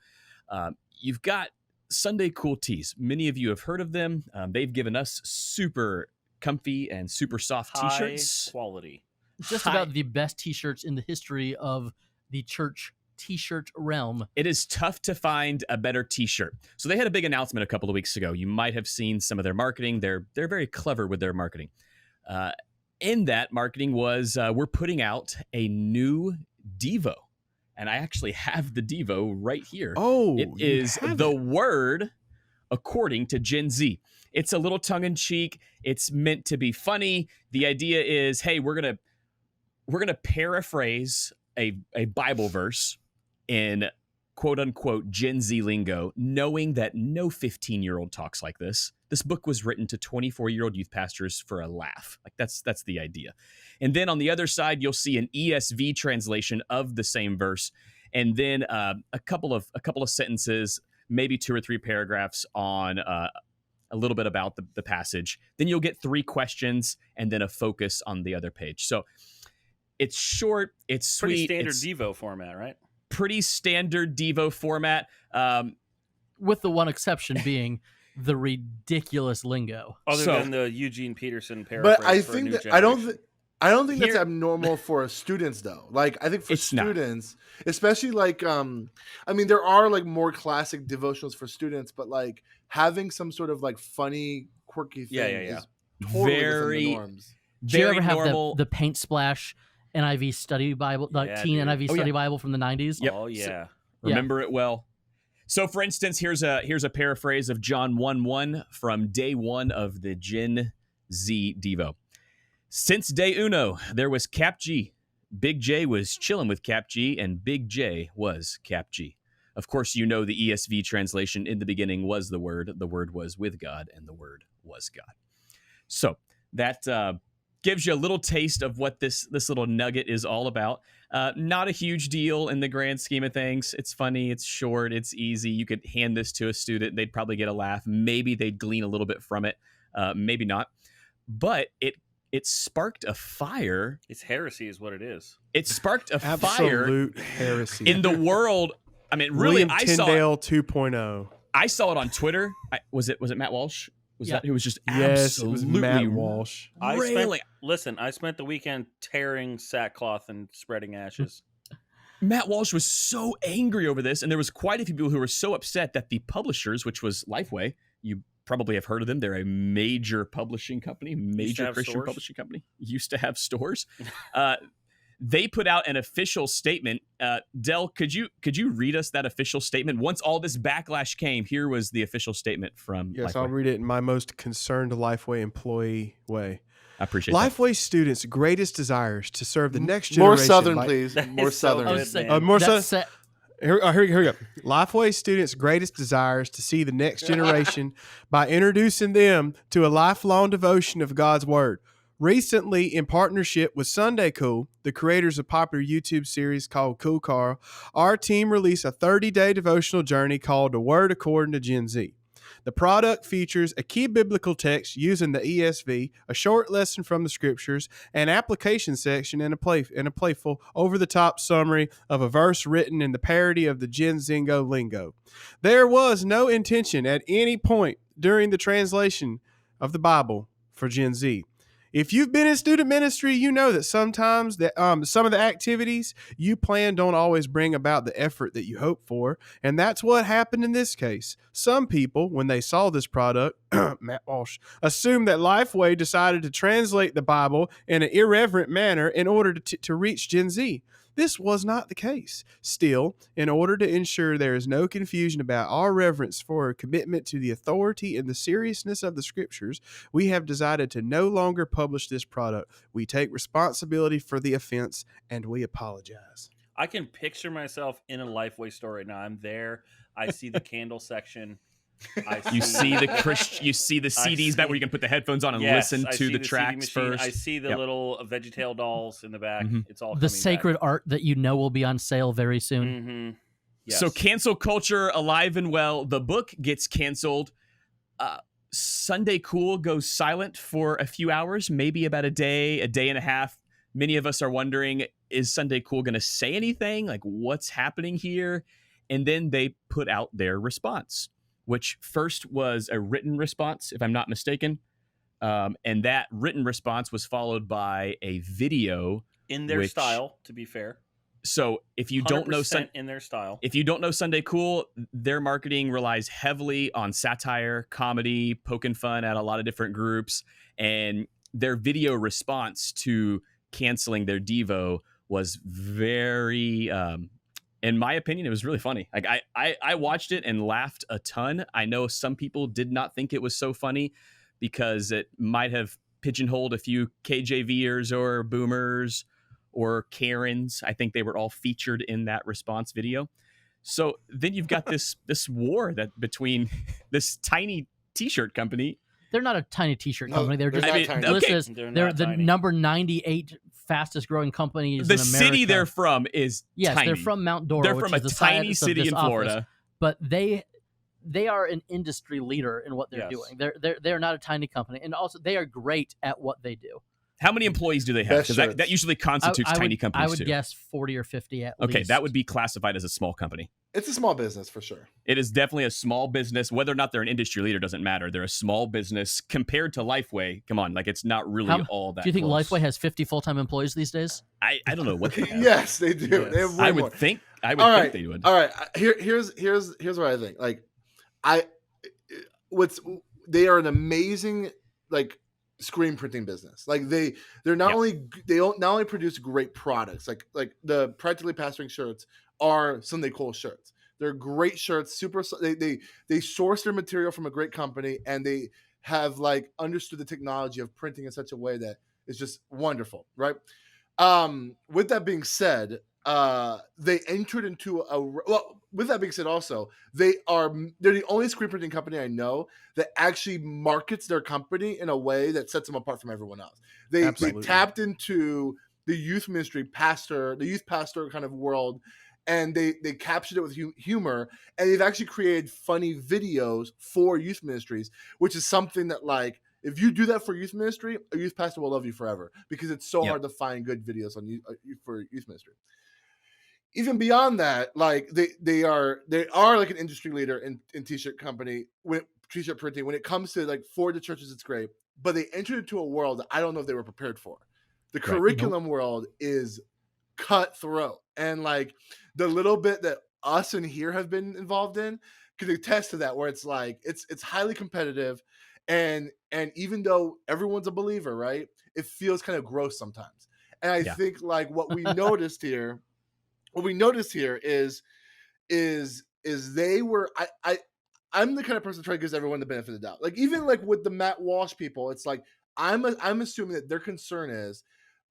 you've got Sunday Cool Tees. Many of you have heard of them. They've given us super comfy and super soft T-shirts. High quality. Just about the best T-shirts in the history of the church T-shirt realm. It is tough to find a better T-shirt. So they had a big announcement a couple of weeks ago. You might have seen some of their marketing. They're very clever with their marketing. In that marketing was we're putting out a new Devo. And I actually have the Devo right here. Oh, it is the word according to Gen Z. It's a little tongue-in-cheek. It's meant to be funny. The idea is, hey, we're gonna paraphrase a Bible verse in quote unquote Gen Z lingo, knowing that no 15-year-old talks like this. This book was written to 24-year-old youth pastors for a laugh. Like that's the idea. And then on the other side, you'll see an ESV translation of the same verse, and then a couple of sentences, maybe 2 or 3 paragraphs on a little bit about the passage. Then you'll get 3 questions and then a focus on the other page. So it's short, it's sweet. Pretty standard Devo format, right? Pretty standard Devo format. With the one exception being the ridiculous lingo. Other than the Eugene Peterson paraphrase. But I think that I don't think that's abnormal for students though. Like I think for students, especially like I mean there are like more classic devotionals for students, but like having some sort of like funny, quirky thing is totally within the norms. Do you ever have the paint splash NIV study Bible, teen NIV study Bible from the 90s? Yep. Oh yeah. Remember it well. So for instance, here's a paraphrase of John 1:1 from day 1 of the Gen Z Devo. Since day uno, there was Cap G. Big J was chilling with Cap G, and Big J was Cap G. Of course, you know the ESV translation, in the beginning was the Word was with God, and the Word was God. So that gives you a little taste of what this little nugget is all about. Not a huge deal in the grand scheme of things. It's funny, it's short, it's easy. You could hand this to a student, they'd probably get a laugh. Maybe they'd glean a little bit from it, maybe not. But it sparked a fire. It's heresy is what it is. It sparked a Absolute fire heresy in the world. I mean, really, William Tyndale 2.0. I saw it on Twitter. Was it Matt Walsh? Was that who was just yes, it was absolutely Matt Walsh. I spent the weekend tearing sackcloth and spreading ashes. Matt Walsh was so angry over this, and there was quite a few people who were so upset that the publishers, which was Lifeway, you probably have heard of them. They're a major publishing company, major Christian publishing company. Used to have stores. They put out an official statement. Del, could you read us that official statement? Once all this backlash came, here was the official statement from Yes, Lifeway. I'll read it in my most concerned Lifeway employee way. I appreciate Lifeway that. students' greatest desires to serve the next generation. More Southern, please. More Southern. More Southern. Here we go. Lifeway students' greatest desires to see the next generation by introducing them to a lifelong devotion of God's Word. Recently, in partnership with Sunday Cool, the creators of popular YouTube series called Cool Carl, our team released a 30-day devotional journey called The Word According to Gen Z. The product features a key biblical text using the ESV, a short lesson from the scriptures, an application section, and a playful, over-the-top summary of a verse written in the parody of the Gen Zingo lingo. There was no intention at any point during the translation of the Bible for Gen Z. If you've been in student ministry, you know that sometimes some of the activities you plan don't always bring about the effort that you hope for, and that's what happened in this case. Some people, when they saw this product, Matt Walsh, assumed that Lifeway decided to translate the Bible in an irreverent manner in order to reach Gen Z. This was not the case. Still, in order to ensure there is no confusion about our reverence for a commitment to the authority and the seriousness of the scriptures, we have decided to no longer publish this product. We take responsibility for the offense and we apologize. I can picture myself in a Lifeway store right now. I'm there. I see the candle section. You see the CDs back where you can put the headphones on and listen to the tracks first. I see the little VeggieTale dolls in the back. Mm-hmm. It's all the sacred back. art that you know will be on sale very soon. Mm-hmm. Yes. So cancel culture alive and well. The book gets canceled. Sunday Cool goes silent for a few hours, maybe about a day and a half. Many of us are wondering, is Sunday Cool going to say anything? Like, what's happening here? And then they put out their response, which first was a written response, if I'm not mistaken. And that written response was followed by a video. In their style, to be fair. So if you don't know in their style, if you don't know Sunday Cool, their marketing relies heavily on satire, comedy, poking fun at a lot of different groups. And their video response to canceling their Devo was very... in my opinion, it was really funny. Like I watched it and laughed a ton. I know some people did not think it was so funny because it might have pigeonholed a few KJVers or boomers or Karens. I think they were all featured in that response video. So then you've got this war that between this tiny t-shirt company. They're not a tiny t-shirt company. They're just they're the tiny. number 98 fastest growing companies The in America. city they're from is tiny. They're from Mount Dora. They're which from a is the tiny size of city this in office. Florida. But they are an industry leader in what they're Yes. doing. They're not a tiny company, and also they are great at what they do. How many employees do they have? Because that usually constitutes tiny companies I would too. guess 40 or 50 at least. Okay, that would be classified as a small company. It's a small business for sure. It is definitely a small business. Whether or not they're an industry leader doesn't matter. They're a small business compared to Lifeway. Come on, like it's not really all that. Do you think close. Lifeway has 50 full-time employees these days? I don't know what they have. Yes, they do. Yes. They have way I more. would think All think right. they would. All right. Here's what I think. Like, they are an amazing like screen printing business. Like they not only produce great products. Like the Practically Pastoring shirts are Sunday Cool shirts. They're great shirts. Super. They source their material from a great company, and they have like understood the technology of printing in such a way that is just wonderful, right? With that being said, they entered into with that being said, also they're the only screen printing company I know that actually markets their company in a way that sets them apart from everyone else. They tapped into the youth pastor kind of world, and they captured it with humor, and they've actually created funny videos for youth ministries, which is something that like, if you do that for youth ministry, a youth pastor will love you forever, because it's so hard to find good videos on for youth ministry. Even beyond that, like they are like an industry leader in t-shirt company with t-shirt printing. When it comes to like for the churches, it's great, but they entered into a world that I don't know if they were prepared for. The curriculum world is cutthroat, and like the little bit that us in here have been involved in could attest to that, where it's like it's highly competitive, and even though everyone's a believer, right, it feels kind of gross sometimes. And I think like what we noticed here is they were I'm the kind of person trying to give everyone the benefit of the doubt. Like even like with the Matt Walsh people, it's like I'm assuming that their concern is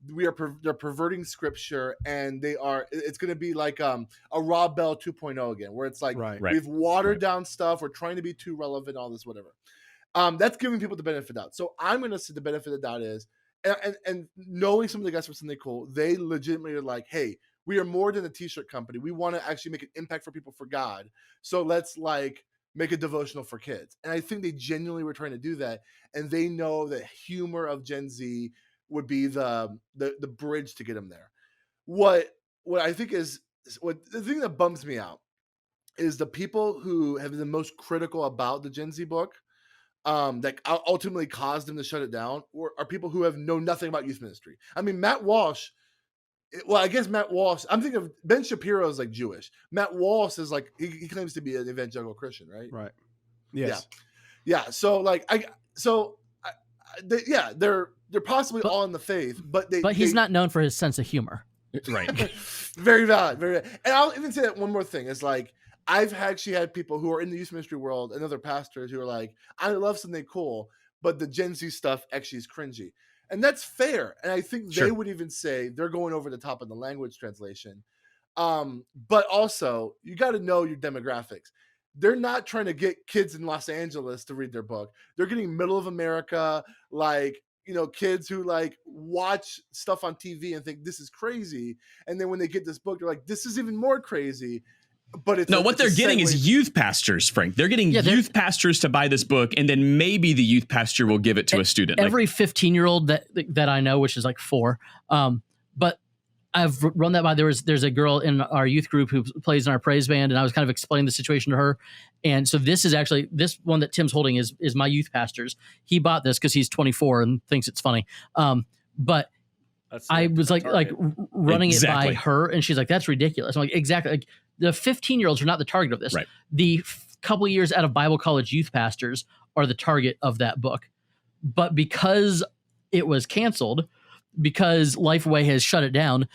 they're perverting scripture, and it's going to be like a Rob Bell 2.0 again, where it's like we've watered down stuff, we're trying to be too relevant, all this whatever. That's giving people the benefit of the doubt. So I'm going to say the benefit of the doubt is, and knowing some of the guys from Sunday Cool, they legitimately are like, hey, we are more than a t-shirt company. We want to actually make an impact for people for God. So let's like make a devotional for kids. And I think they genuinely were trying to do that. And they know that humor of Gen Z would be the bridge to get them there. What I think is the thing that bums me out is the people who have been the most critical about the Gen Z book, that ultimately caused them to shut it down, are people who have known nothing about youth ministry. I mean, Matt Walsh. Well, I guess Matt Walsh. I'm thinking of Ben Shapiro is like Jewish. Matt Walsh is like he claims to be an evangelical Christian, right? Right. Yes. Yeah. So like they're possibly all in the faith, but he's not known for his sense of humor. Right. Very valid. Very valid. And I'll even say that one more thing is like, I've actually had people who are in the youth ministry world and other pastors who are like, I love something cool, but the Gen Z stuff actually is cringy. And that's fair. And I think they would even say they're going over the top of the language translation. But also, you got to know your demographics. They're not trying to get kids in Los Angeles to read their book. They're getting middle of America, like, kids who like watch stuff on TV and think this is crazy. And then when they get this book, they're like, this is even more crazy. But it's what they're getting is youth pastors, Frank. They're getting youth pastors to buy this book, and then maybe the youth pastor will give it to a student. Every 15-year-old that I know, which is like 4, but I've run that by. There's a girl in our youth group who plays in our praise band, and I was kind of explaining the situation to her. And so this is actually, this one that Tim's holding is my youth pastor's. He bought this because he's 24 and thinks it's funny. But I was like running it by her, and she's like, "That's ridiculous." I'm like, "Exactly." Like, the 15-year-olds are not the target of this. Right. The couple of years out of Bible college youth pastors are the target of that book. But because it was canceled, because Lifeway has shut it down,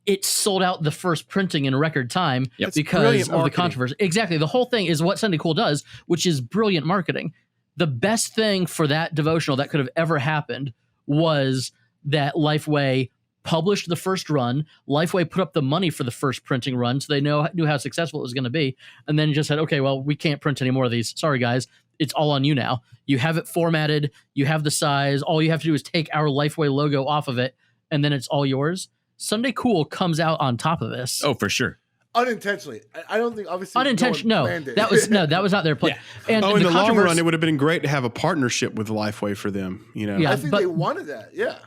it sold out the first printing in record time because of the controversy. Exactly. The whole thing is what Sunday Cool does, which is brilliant marketing. The best thing for that devotional that could have ever happened was that Lifeway published the first run. Lifeway put up the money for the first printing run, so they knew how successful it was going to be, and then just said, okay, well, we can't print any more of these. Sorry, guys. It's all on you now. You have it formatted. You have the size. All you have to do is take our Lifeway logo off of it, and then it's all yours. Sunday Cool comes out on top of this. Oh, for sure. Unintentionally. I don't think, obviously, unintentionally. No, that was not their plan. Yeah. And in the long run, it would have been great to have a partnership with Lifeway for them. I think they wanted that. Yeah.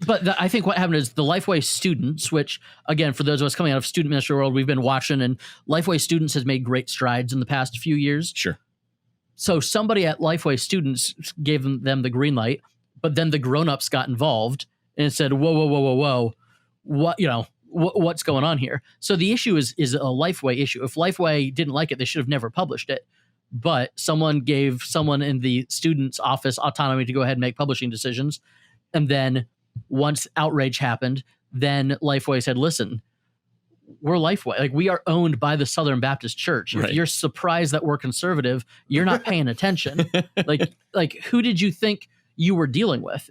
But I think what happened is the Lifeway students, which again, for those of us coming out of student ministry world, we've been watching, and Lifeway students has made great strides in the past few years. Sure. So somebody at Lifeway students gave them the green light, but then the grown-ups got involved and said, whoa, what's going on here? So the issue is a Lifeway issue. If Lifeway didn't like it, they should have never published it. But someone gave someone in the student's office autonomy to go ahead and make publishing decisions. And then once outrage happened, then Lifeway said, listen, we're Lifeway. Like, we are owned by the Southern Baptist Church. If you're surprised that we're conservative, you're not paying attention. like who did you think you were dealing with?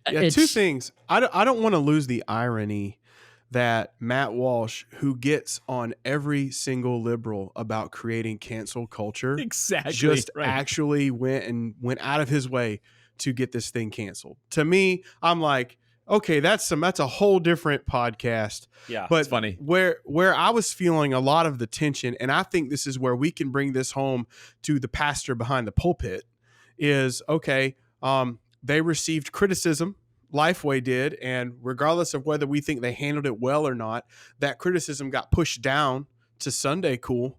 Yeah, two things. I don't want to lose the irony that Matt Walsh, who gets on every single liberal about creating cancel culture, just actually went out of his way to get this thing canceled. To me, I'm like, okay, that's a whole different podcast. Yeah, but it's funny. Where I was feeling a lot of the tension, and I think this is where we can bring this home to the pastor behind the pulpit, is okay. They received criticism, Lifeway did, and regardless of whether we think they handled it well or not, that criticism got pushed down to Sunday Cool.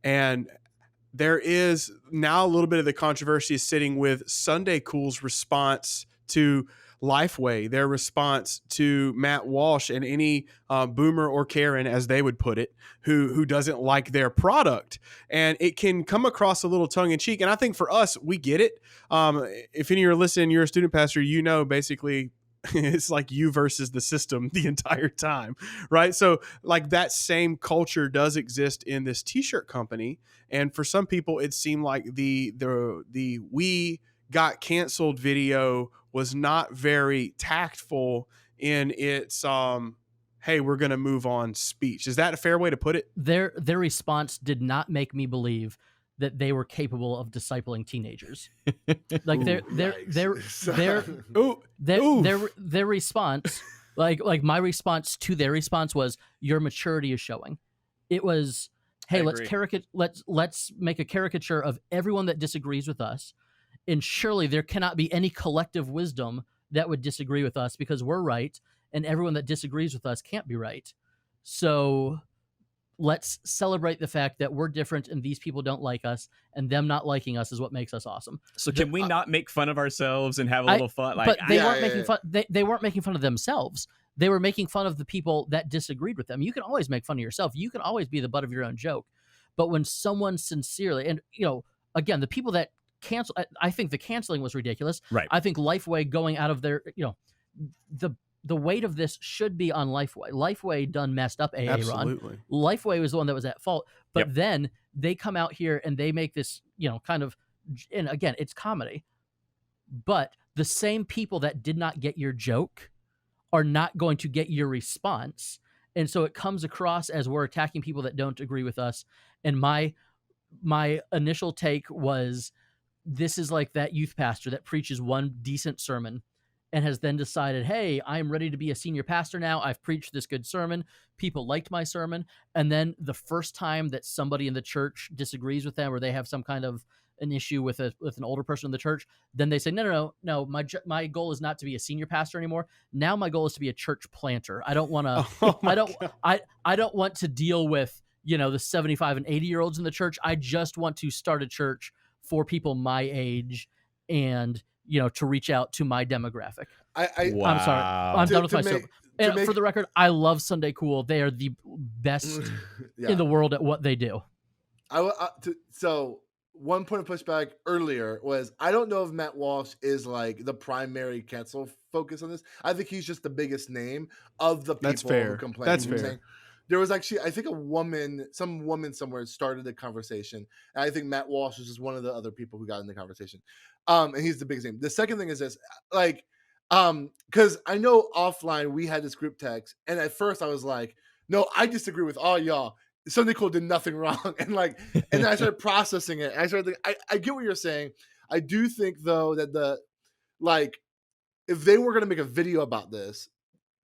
And there is now a little bit of the controversy is sitting with Sunday Cool's response to Lifeway, their response to Matt Walsh and any boomer or Karen, as they would put it, who doesn't like their product. And it can come across a little tongue in cheek. And I think for us, we get it. If any of you are listening, you're a student pastor, basically it's like you versus the system the entire time, right? So like that same culture does exist in this t-shirt company. And for some people, it seemed like the "we got canceled" video was not very tactful in its hey, we're going to move on speech. Is that a fair way to put it? Their response did not make me believe that they were capable of discipling teenagers. Like their response, like my response to their response was, your maturity is showing. It was, hey, let's make a caricature of everyone that disagrees with us. And surely there cannot be any collective wisdom that would disagree with us because we're right, and everyone that disagrees with us can't be right. So let's celebrate the fact that we're different and these people don't like us, and them not liking us is what makes us awesome. So can we not make fun of ourselves and have a little fun? But they weren't making fun. They weren't making fun of themselves. They were making fun of the people that disagreed with them. You can always make fun of yourself. You can always be the butt of your own joke. But when someone sincerely, and again, the people that cancel, I think the canceling was ridiculous. Right. I think Lifeway going out of their, the the weight of this should be on Lifeway. Lifeway done messed up AA run. Absolutely. Lifeway was the one that was at fault. But Yep. then they come out here and they make this, kind of, and again, it's comedy. But the same people that did not get your joke are not going to get your response. And so it comes across as we're attacking people that don't agree with us. And my initial take was, this is like that youth pastor that preaches one decent sermon and has then decided, hey, I'm ready to be a senior pastor now. I've preached this good sermon. People liked my sermon. And then the first time that somebody in the church disagrees with them, or they have some kind of an issue with an older person in the church, then they say, no, my goal is not to be a senior pastor anymore. Now my goal is to be a church planter. I don't want to, I don't want to deal with, the 75 and 80-year-olds in the church. I just want to start a church for people my age and, to reach out to my demographic. Wow. I'm sorry. I'm done with my soap. And for the record, I love Sunday Cool. They are the best in the world at what they do. So one point of pushback earlier was, I don't know if Matt Walsh is like the primary cancel focus on this. I think he's just the biggest name of the people who complain. That's fair. There was actually, I think, some woman somewhere started the conversation. And I think Matt Walsh is just one of the other people who got in the conversation. And he's the biggest name. The second thing is this, because I know offline we had this group text, and at first I was like, no, I disagree with all y'all. Sunday Cool did nothing wrong. And then I started processing it. And I started thinking, I get what you're saying. I do think though that if they were going to make a video about this,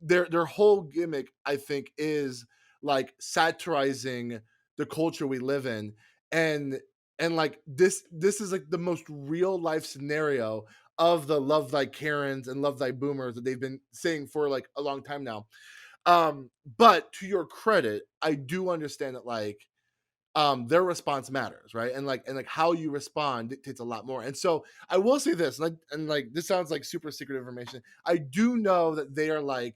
their whole gimmick, I think, is like satirizing the culture we live in. And like this is like the most real life scenario of the love thy Karens and love thy boomers that they've been saying for like a long time now. But to your credit, I do understand that their response matters, right? And how you respond dictates a lot more. And so I will say this, and this sounds like super secret information. I do know that they are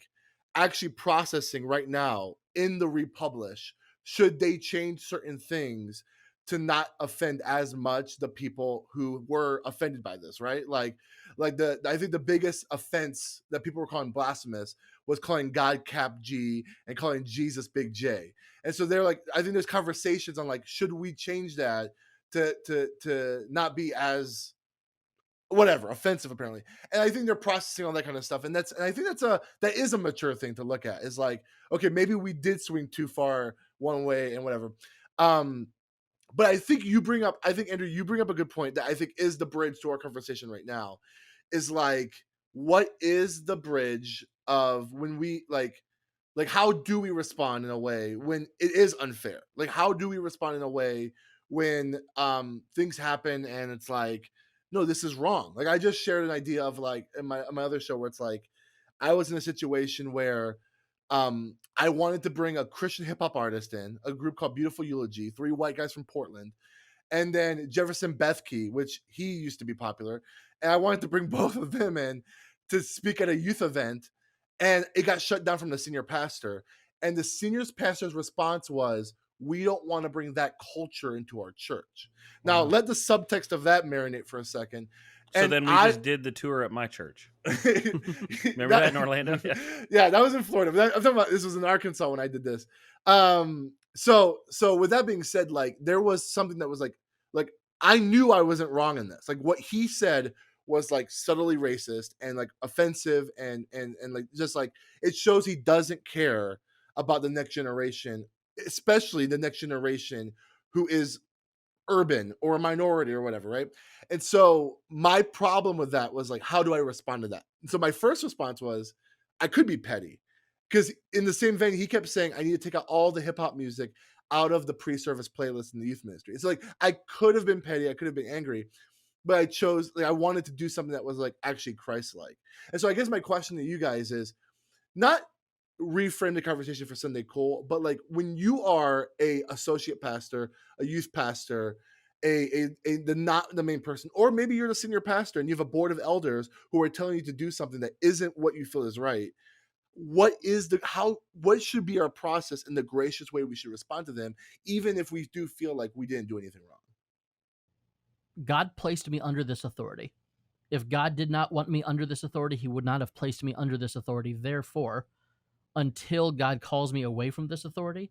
actually processing right now in the republish, should they change certain things to not offend as much the people who were offended by this, right? I think the biggest offense that people were calling blasphemous was calling God Cap G and calling Jesus Big J. And so they're I think there's conversations on should we change that to not be as whatever offensive, apparently. And I think they're processing all that kind of stuff. And I think that is a mature thing to look at, is okay, maybe we did swing too far one way and whatever. But I think Andrew, you bring up a good point that I think is the bridge to our conversation right now, is what is the bridge of when we how do we respond in a way when it is unfair? How do we respond in a way when things happen and it's no, this is wrong. I just shared an idea of in my other show where it's I was in a situation where I wanted to bring a Christian hip hop artist in, a group called Beautiful Eulogy, 3 white guys from Portland, and then Jefferson Bethke, which he used to be popular. And I wanted to bring both of them in to speak at a youth event, and it got shut down from the senior pastor. And the senior pastor's response was, we don't want to bring that culture into our church. Now, let the subtext of that marinate for a second. So then we just did the tour at my church. Remember that in Orlando? Yeah, that was in Florida. But I'm talking about, this was in Arkansas when I did this. So with that being said, there was something that was I knew I wasn't wrong in this. What he said was subtly racist and offensive and just it shows he doesn't care about the next generation, especially the next generation who is urban or a minority or whatever, right? And so my problem with that was how do I respond to that? And so my first response was, I could be petty, because in the same vein, he kept saying I need to take out all the hip hop music out of the pre-service playlist in the youth ministry. It's I could have been petty, I could have been angry, but I chose, I wanted to do something that was actually Christ-like. And so I guess my question to you guys is not reframe the conversation for Sunday Cool, but when you are a associate pastor, a youth pastor, not the main person, or maybe you're the senior pastor and you have a board of elders who are telling you to do something that isn't what you feel is right, what should be our process and the gracious way we should respond to them, even if we do feel like we didn't do anything wrong? God placed me under this authority. If God did not want me under this authority, he would not have placed me under this authority. Therefore, until God calls me away from this authority,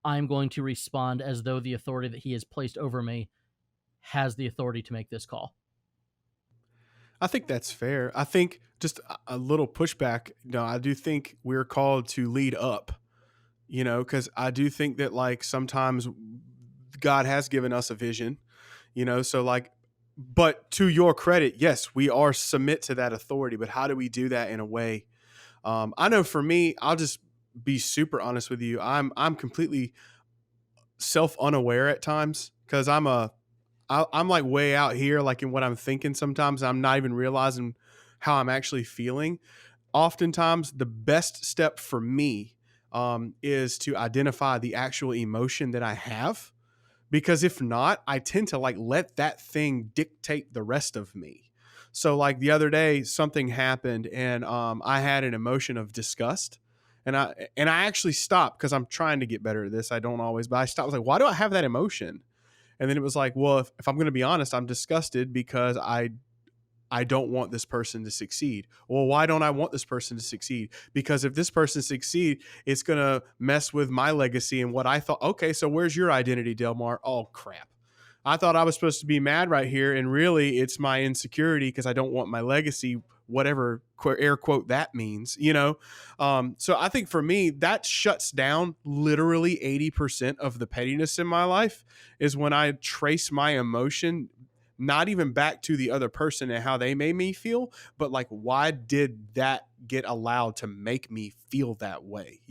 I'm going to respond as though the authority that he has placed over me has the authority to make this call. I think that's fair. I think just a little pushback. I do think we're called to lead up, because I do think that like sometimes God has given us a vision, so like, but to your credit, yes, we are submit to that authority, but how do we do that in a way? I know for me, I'll just be super honest with you. I'm completely self unaware at times because I'm like way out here, like in what I'm thinking. Sometimes I'm not even realizing how I'm actually feeling. Oftentimes, the best step for me is to identify the actual emotion that I have, because if not, I tend to like let that thing dictate the rest of me. So like the other day, something happened and I had an emotion of disgust. And I actually stopped because I'm trying to get better at this. I don't always, but I stopped. I was like, why do I have that emotion? And then it was like, well, if I'm going to be honest, I'm disgusted because I don't want this person to succeed. Well, why don't I want this person to succeed? Because if this person succeed, it's going to mess with my legacy and what I thought. Okay, so where's your identity, Delmar? Oh, crap. I thought I was supposed to be mad right here. And really, it's my insecurity because I don't want my legacy, whatever air quote that means, So I think for me, that shuts down literally 80% of the pettiness in my life is when I trace my emotion not even back to the other person and how they made me feel, but like, why did that get allowed to make me feel that way?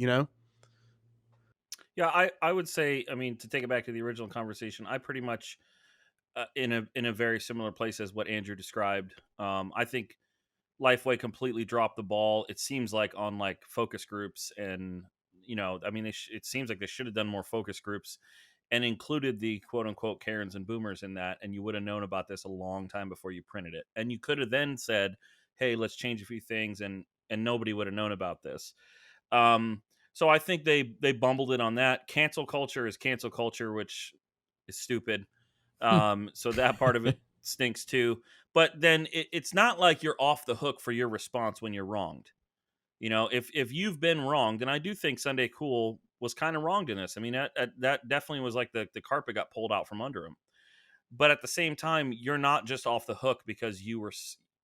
Yeah, I would say, I mean, to take it back to the original conversation, I pretty much in a very similar place as what Andrew described. I think Lifeway completely dropped the ball. It seems like on like focus groups, and I mean, it seems like they should have done more focus groups and included the quote unquote Karens and boomers in that, and you would have known about this a long time before you printed it, and you could have then said, "Hey, let's change a few things," and nobody would have known about this. So I think they bumbled it on that. Cancel culture is cancel culture, which is stupid. So that part of it stinks too. But then it's not like you're off the hook for your response when you're wronged. If you've been wronged, and I do think Sunday Cool was kind of wronged in this. I mean, that definitely was like the carpet got pulled out from under him. But at the same time, you're not just off the hook because you were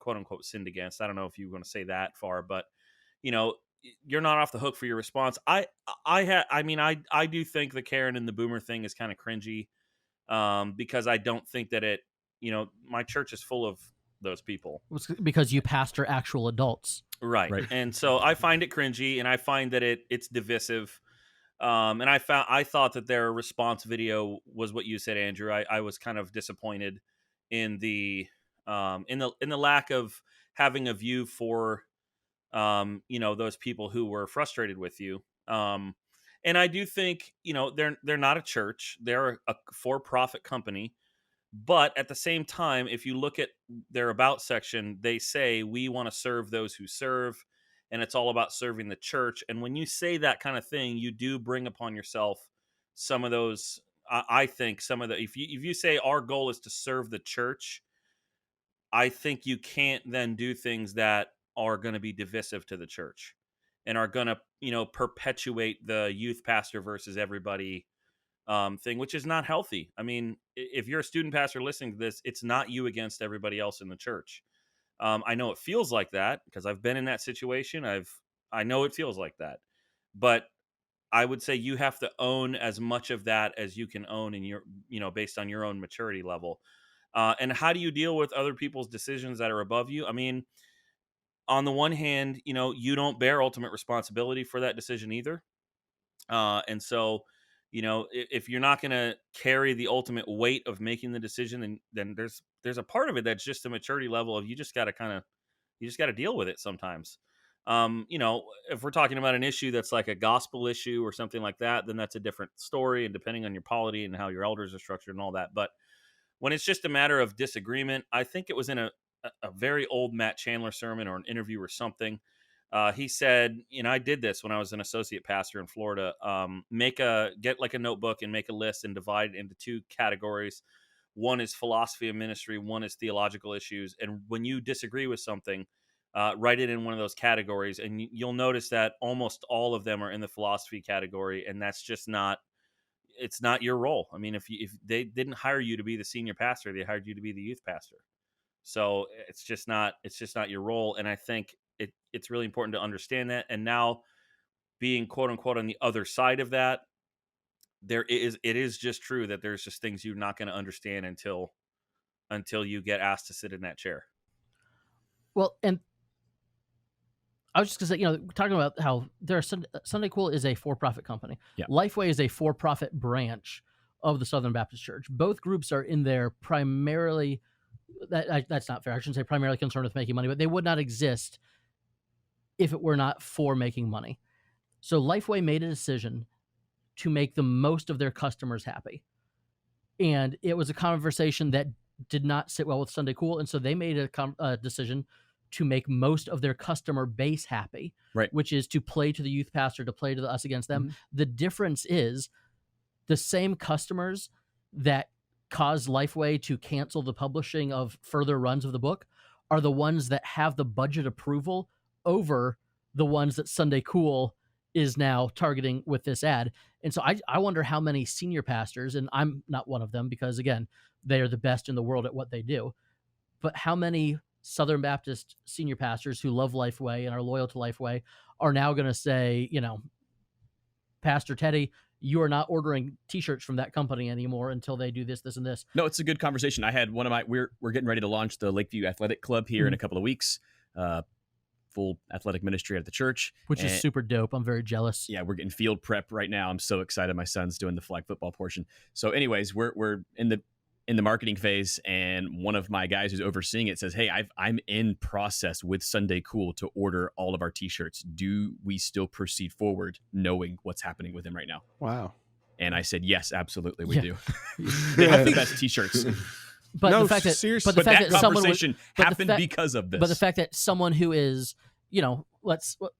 quote unquote sinned against. I don't know if you want to say that far, but you know, you're not off the hook for your response. I do think the Karen and the boomer thing is kind of cringy, because I don't think that my church is full of those people. It's because you pastor actual adults. Right. And so I find it cringy, and I find that it's divisive. And I thought that their response video was what you said, Andrew. I was kind of disappointed in the lack of having a view for those people who were frustrated with you. And I do think they're not a church; they're a for-profit company. But at the same time, if you look at their about section, they say we want to serve those who serve, and it's all about serving the church. And when you say that kind of thing, you do bring upon yourself some of those. I think some of the if you say our goal is to serve the church, I think you can't then do things that are going to be divisive to the church and are going to perpetuate the youth pastor versus everybody thing, which is not healthy. I mean, if you're a student pastor listening to this, it's not you against everybody else in the church. I know it feels like that because I've been in that situation. I know it feels like that, but I would say you have to own as much of that as you can own in your, based on your own maturity level. And how do you deal with other people's decisions that are above you? I mean, on the one hand, you don't bear ultimate responsibility for that decision either. And so, if you're not going to carry the ultimate weight of making the decision, then there's a part of it that's just a maturity level of you just got to deal with it sometimes. If we're talking about an issue that's like a gospel issue or something like that, then that's a different story. And depending on your polity and how your elders are structured and all that. But when it's just a matter of disagreement, I think it was in a very old Matt Chandler sermon or an interview or something. He said, I did this when I was an associate pastor in Florida. Get like a notebook and make a list and divide it into two categories. one is philosophy of ministry, one is theological issues. And when you disagree with something, write it in one of those categories, and you'll notice that almost all of them are in the philosophy category, and that's just not. It's not your role. I mean, if they didn't hire you to be the senior pastor, they hired you to be the youth pastor. So it's just not your role. And I think it's really important to understand that. And now, being quote unquote on the other side of that, it is just true that there's just things you're not going to understand until you get asked to sit in that chair. Well, and I was just going to say, talking about how Sunday Cool is a for-profit company. Yeah. Lifeway is a for-profit branch of the Southern Baptist Church. Both groups are in there primarily. That's not fair. I shouldn't say primarily concerned with making money, but they would not exist if it were not for making money. So Lifeway made a decision to make the most of their customers happy. And it was a conversation that did not sit well with Sunday Cool. And so they made a decision to make most of their customer base happy, right? Which is to play to the youth pastor, to play to the us against them. Mm-hmm. The difference is the same customers that caused Lifeway to cancel the publishing of further runs of the book are the ones that have the budget approval over the ones that Sunday Cool is now targeting with this ad. And so I wonder how many senior pastors, and I'm not one of them because, again, they are the best in the world at what they do, but how many Southern Baptist senior pastors who love Lifeway and are loyal to Lifeway are now going to say, Pastor Teddy, you are not ordering t-shirts from that company anymore until they do this, this, and this. No, it's a good conversation. I had one of we're getting ready to launch the Lakeview Athletic Club here in a couple of weeks. Full athletic ministry at the church, which is super dope. I'm very jealous. Yeah, we're getting field prep right now. I'm so excited. My son's doing the flag football portion. So anyways, we're in the marketing phase, and one of my guys who's overseeing it says, "Hey, I'm in process with Sunday Cool to order all of our t-shirts. Do we still proceed forward knowing what's happening with him right now?" Wow. And I said, "Yes, absolutely, we do." They have the best t-shirts. But no, the fact that, seriously. but the fact that that conversation happened because of this. But the fact that someone who is,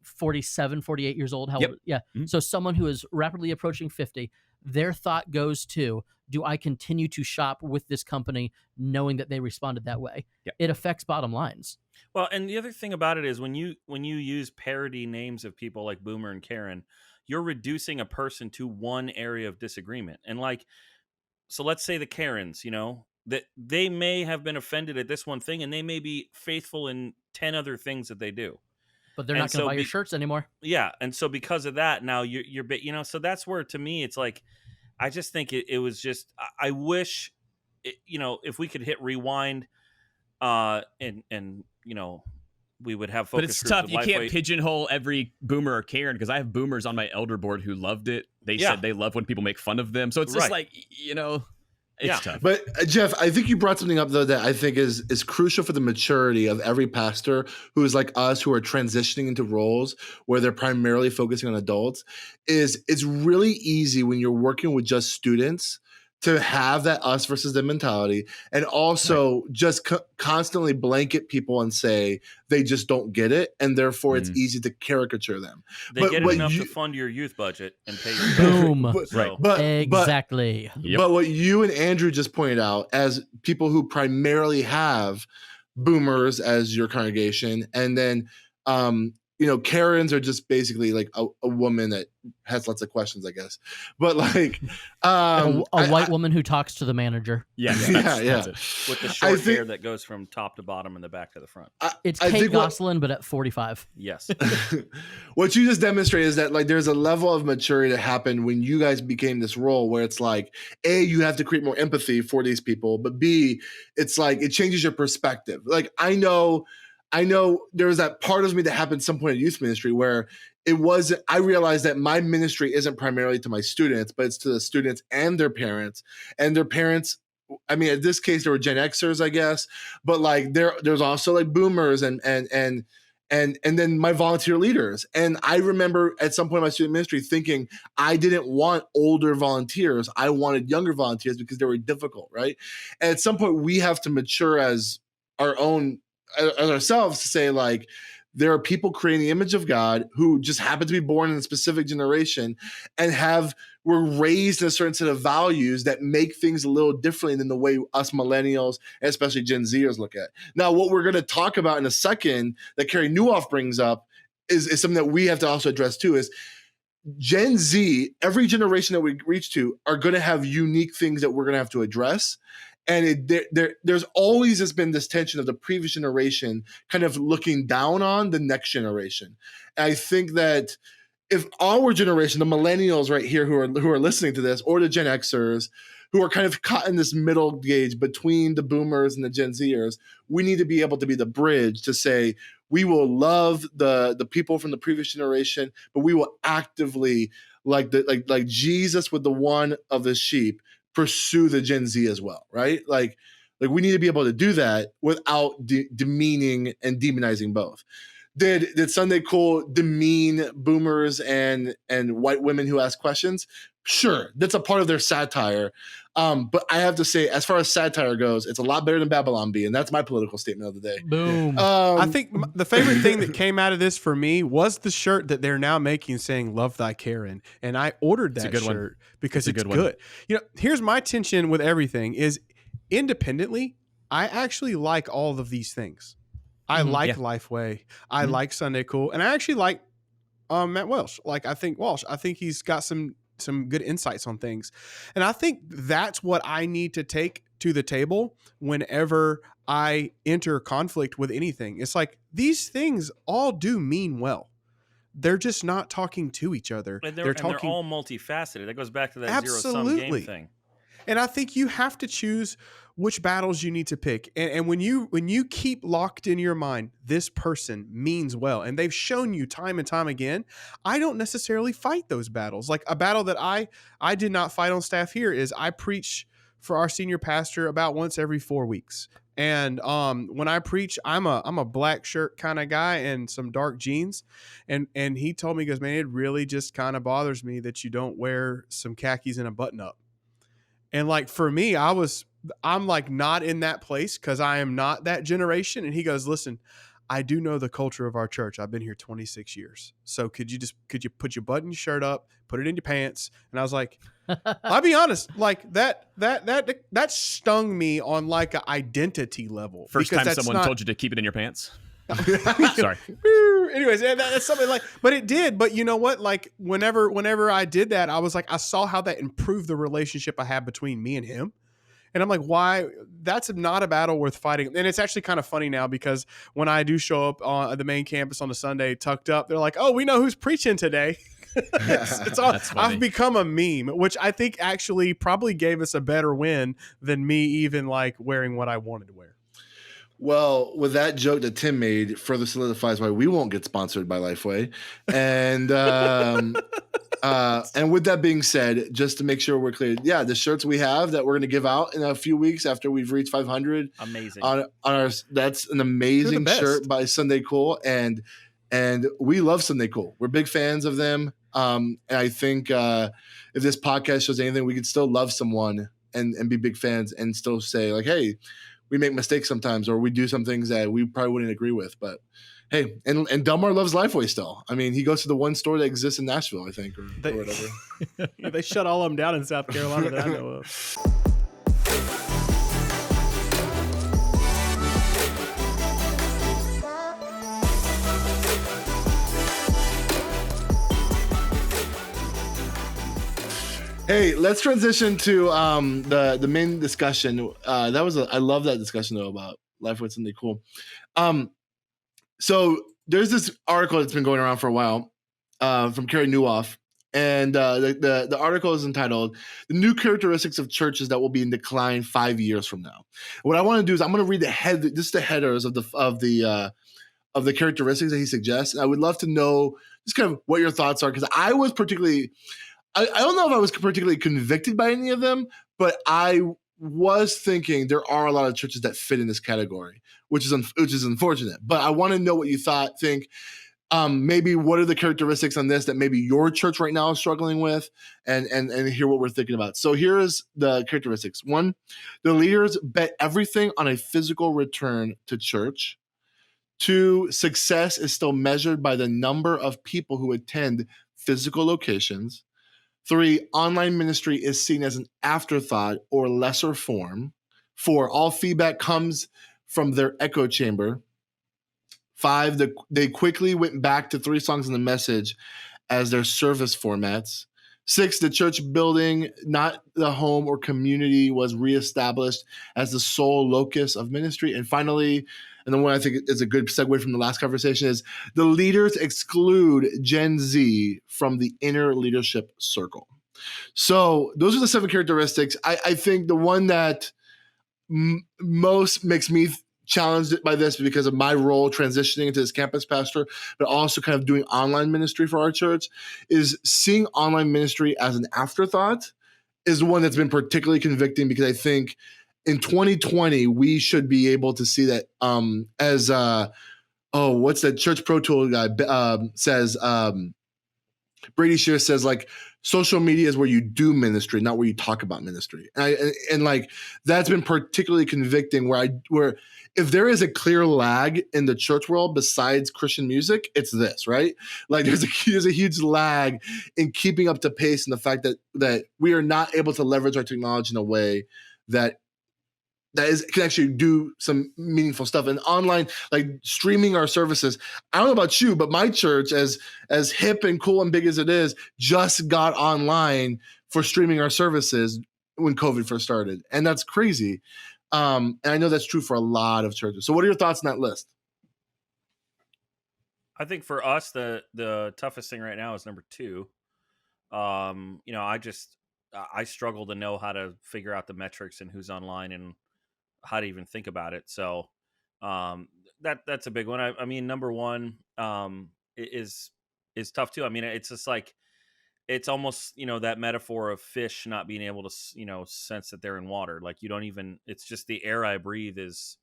47, 48 years old, how old? Yeah. Mm-hmm. So someone who is rapidly approaching 50, their thought goes to, do I continue to shop with this company knowing that they responded that way? Yep. It affects bottom lines. Well, and the other thing about it is when you use parody names of people like Boomer and Karen, you're reducing a person to one area of disagreement. And so let's say the Karens, that they may have been offended at this one thing, and they may be faithful in 10 other things that they do. But they're not going to buy your shirts anymore. Yeah, and so because of that, now you're so that's where, to me, it's like, I just think it was just, I wish, if we could hit rewind, and we would have focus. But it's tough. You can't pigeonhole every Boomer or Karen, because I have Boomers on my elder board who loved it. They said they love when people make fun of them. So it's just it's tough. But Jeff, I think you brought something up though that I think is crucial for the maturity of every pastor who is like us, who are transitioning into roles where they're primarily focusing on adults. It's really easy when you're working with just students to have that us versus them mentality, and also just constantly blanket people and say they just don't get it, and therefore it's easy to caricature them. They get enough to fund your youth budget and pay your boom. Exactly. But what you and Andrew just pointed out, as people who primarily have Boomers as your congregation, and then Karens are just basically like a woman that has lots of questions, I guess. But like a white woman who talks to the manager. Yeah. With the short hair that goes from top to bottom and the back to the front. It's Kate Gosselin, but at 45. Yes. What you just demonstrated is that like there's a level of maturity that happened when you guys became this role, where it's like, A, you have to create more empathy for these people, but B, it's like it changes your perspective. Like I know there was that part of me that happened at some point in youth ministry where I realized that my ministry isn't primarily to my students, but it's to the students and their parents. And their parents, I mean, in this case, there were Gen Xers, I guess, but like there's also like Boomers and then my volunteer leaders. And I remember at some point in my student ministry thinking I didn't want older volunteers. I wanted younger volunteers because they were difficult, right? And at some point we have to mature as ourselves to say, like, there are people creating the image of God who just happen to be born in a specific generation and have we're raised in a certain set of values that make things a little differently than the way us millennials, and especially Gen Zers, look at. Now, what we're going to talk about in a second that Carey Nieuwhof brings up is something that we have to also address too, is Gen Z, every generation that we reach to are going to have unique things that we're going to have to address. And there's always been this tension of the previous generation kind of looking down on the next generation. And I think that if our generation, the millennials right here who are listening to this, or the Gen Xers who are kind of caught in this middle gauge between the boomers and the Gen Zers, we need to be able to be the bridge to say, we will love the people from the previous generation, but we will actively, like Jesus with the one of the sheep, pursue the Gen Z as well, right? Like we need to be able to do that without demeaning and demonizing both. Did Sunday Cool demean boomers and white women who ask questions? Sure, that's a part of their satire. But I have to say, as far as satire goes, it's a lot better than Babylon Bee, and that's my political statement of the day. Boom. I think the favorite thing that came out of this for me was the shirt that they're now making saying "Love Thy Karen," and I ordered that shirt because it's good. You know, here's my tension with everything: is independently, I actually like all of these things. I like Lifeway. I like Sunday Cool, and I actually like Matt Walsh. I think he's got some good insights on things. And I think that's what I need to take to the table whenever I enter conflict with anything. It's like these things all do mean well. They're just not talking to each other. And they're all multifaceted. That goes back to that zero-sum game thing. And I think you have to choose which battles you need to pick. And when you keep locked in your mind, this person means well, and they've shown you time and time again, I don't necessarily fight those battles. Like a battle that I did not fight on staff here is I preach for our senior pastor about once every 4 weeks. And when I preach, I'm a black shirt kind of guy and some dark jeans. And he told me, he goes, man, it really just kind of bothers me that you don't wear some khakis and a button up. And like for me, I'm like not in that place because I am not that generation. And he goes, listen, I do know the culture of our church. I've been here 26 years. So could you put your button shirt up, put it in your pants? And I was like, I'll be honest, like that stung me on like an identity level. First time someone told you to keep it in your pants. Sorry. Anyways, that's something like, but it did. But you know what? Like whenever I did that, I was like, I saw how that improved the relationship I had between me and him. And I'm like, why? That's not a battle worth fighting. And it's actually kind of funny now because when I do show up on the main campus on a Sunday tucked up, they're like, oh, we know who's preaching today. It's all, I've become a meme, which I think actually probably gave us a better win than me even like wearing what I wanted to wear. Well, with that joke that Tim made further solidifies why we won't get sponsored by Lifeway. And and with that being said, just to make sure we're clear, yeah, the shirts we have that we're going to give out in a few weeks after we've reached 500. Amazing. On our, that's an amazing shirt by Sunday Cool. And we love Sunday Cool. We're big fans of them. And I think if this podcast shows anything, we could still love someone and be big fans and still say like, hey, we make mistakes sometimes, or we do some things that we probably wouldn't agree with. But hey, and Delmar loves Lifeway still. I mean, he goes to the one store that exists in Nashville, I think, or whatever. Yeah, they shut all of them down in South Carolina that I know of. Hey, let's transition to the main discussion. I love that discussion though about Lifeway Sunday Cool. So there's this article that's been going around for a while from Carey Nieuwhof, and the article is entitled "The New Characteristics of Churches That Will Be in Decline 5 years from Now." What I want to do is I'm going to read the headers of the characteristics that he suggests. And I would love to know just kind of what your thoughts are, because I don't know if I was particularly convicted by any of them, but I was thinking there are a lot of churches that fit in this category, which is unfortunate. But I want to know what you think. Maybe what are the characteristics on this that maybe your church right now is struggling with, and hear what we're thinking about. So here's the characteristics. 1, the leaders bet everything on a physical return to church. 2, success is still measured by the number of people who attend physical locations. 3, online ministry is seen as an afterthought or lesser form. 4, all feedback comes from their echo chamber. 5, they quickly went back to 3 songs in the message as their service formats. 6, the church building, not the home or community, was reestablished as the sole locus of ministry. And finally, and the one I think is a good segue from the last conversation, is the leaders exclude Gen Z from the inner leadership circle. So those are the 7 characteristics. I think the one that most makes me challenged by this because of my role transitioning into this campus pastor, but also kind of doing online ministry for our church, is seeing online ministry as an afterthought is one that's been particularly convicting, because I think in 2020, we should be able to see that as what's that Church Pro Tool guy says, Brady Shear says, like, social media is where you do ministry, not where you talk about ministry. And like, that's been particularly convicting, where if there is a clear lag in the church world besides Christian music, it's this, right? Like, there's a huge lag in keeping up to pace, and the fact that we are not able to leverage our technology in a way that can actually do some meaningful stuff. And online, like streaming our services, I don't know about you, but my church, as hip and cool and big as it is, just got online for streaming our services when COVID first started. And that's crazy. And I know that's true for a lot of churches. So what are your thoughts on that list? I think for us, the toughest thing right now is number 2. I struggle to know how to figure out the metrics and who's online and how to even think about it. So that's a big one. I mean, number 1 is tough too. I mean, it's just like, it's almost, that metaphor of fish not being able to, sense that they're in water. Like, you don't even, it's just the air I breathe is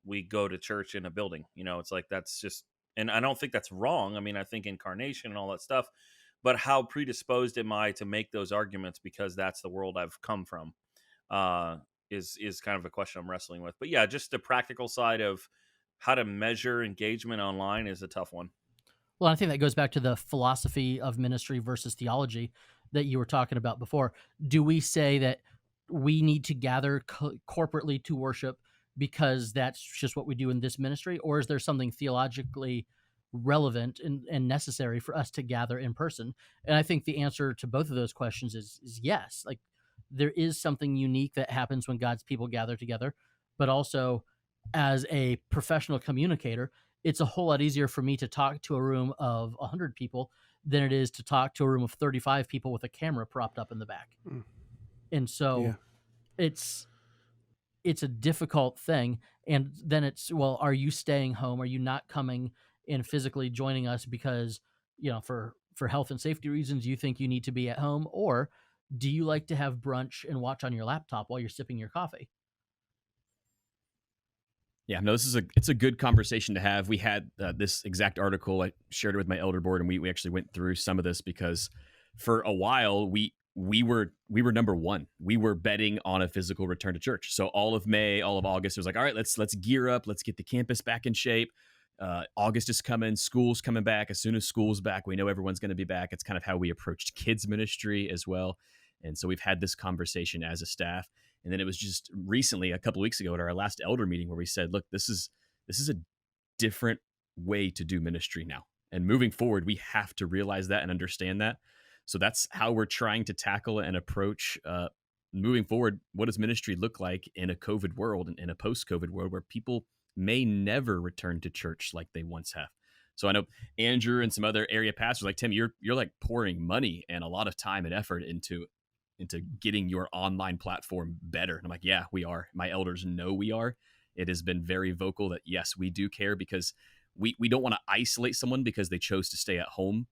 we go to church in a building, it's like, that's just, and I don't think that's wrong. I mean, I think incarnation and all that stuff, but how predisposed am I to make those arguments because that's the world I've come from? Is kind of a question I'm wrestling with. But yeah, just the practical side of how to measure engagement online is a tough one. Well, I think that goes back to the philosophy of ministry versus theology that you were talking about before. Do we say that we need to gather corporately to worship because that's just what we do in this ministry? Or is there something theologically relevant and necessary for us to gather in person? And I think the answer to both of those questions is yes. Like, there is something unique that happens when God's people gather together, but also as a professional communicator, it's a whole lot easier for me to talk to a room of 100 people than it is to talk to a room of 35 people with a camera propped up in the back. And so it's a difficult thing. And then it's, well, are you staying home? Are you not coming and physically joining us because, for health and safety reasons, you think you need to be at home? Or do you like to have brunch and watch on your laptop while you're sipping your coffee? Yeah, no, it's a good conversation to have. We had this exact article. I shared it with my elder board, and we actually went through some of this because for a while we were number 1. We were betting on a physical return to church. So all of May, all of August, it was like, all right, let's gear up, let's get the campus back in shape. August is coming, school's coming back. As soon as school's back, we know everyone's going to be back. It's kind of how we approached kids ministry as well. And so we've had this conversation as a staff. And then it was just recently, a couple of weeks ago at our last elder meeting, where we said, look, this is a different way to do ministry now. And moving forward, we have to realize that and understand that. So that's how we're trying to tackle and approach moving forward. What does ministry look like in a COVID world and in a post-COVID world where people may never return to church like they once have? So I know Andrew and some other area pastors like Tim, you're like pouring money and a lot of time and effort into getting your online platform better. And I'm like, yeah, we are. My elders know we are. It has been very vocal that yes, we do care, because we don't want to isolate someone because they chose to stay at home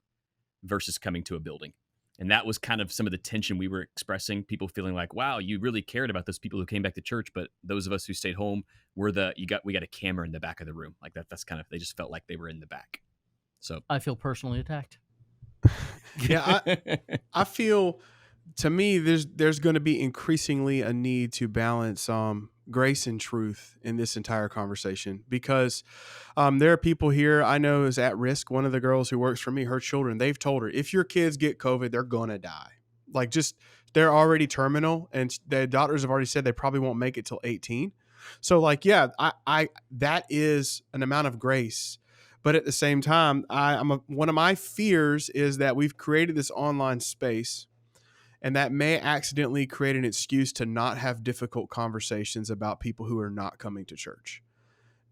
versus coming to a building. And that was kind of some of the tension we were expressing, people feeling like, wow, you really cared about those people who came back to church, but those of us who stayed home we got a camera in the back of the room. Like that's kind of, they just felt like they were in the back. So I feel personally attacked. Yeah, I feel, to me, there's going to be increasingly a need to balance grace and truth in this entire conversation, because there are people here I know is at risk. One of the girls who works for me, her children, they've told her, if your kids get COVID, they're going to die. like just they're already terminal, and the doctors have already said they probably won't make it till 18. So like, yeah, I that is an amount of grace. But at the same time, one of my fears is that we've created this online space, and that may accidentally create an excuse to not have difficult conversations about people who are not coming to church.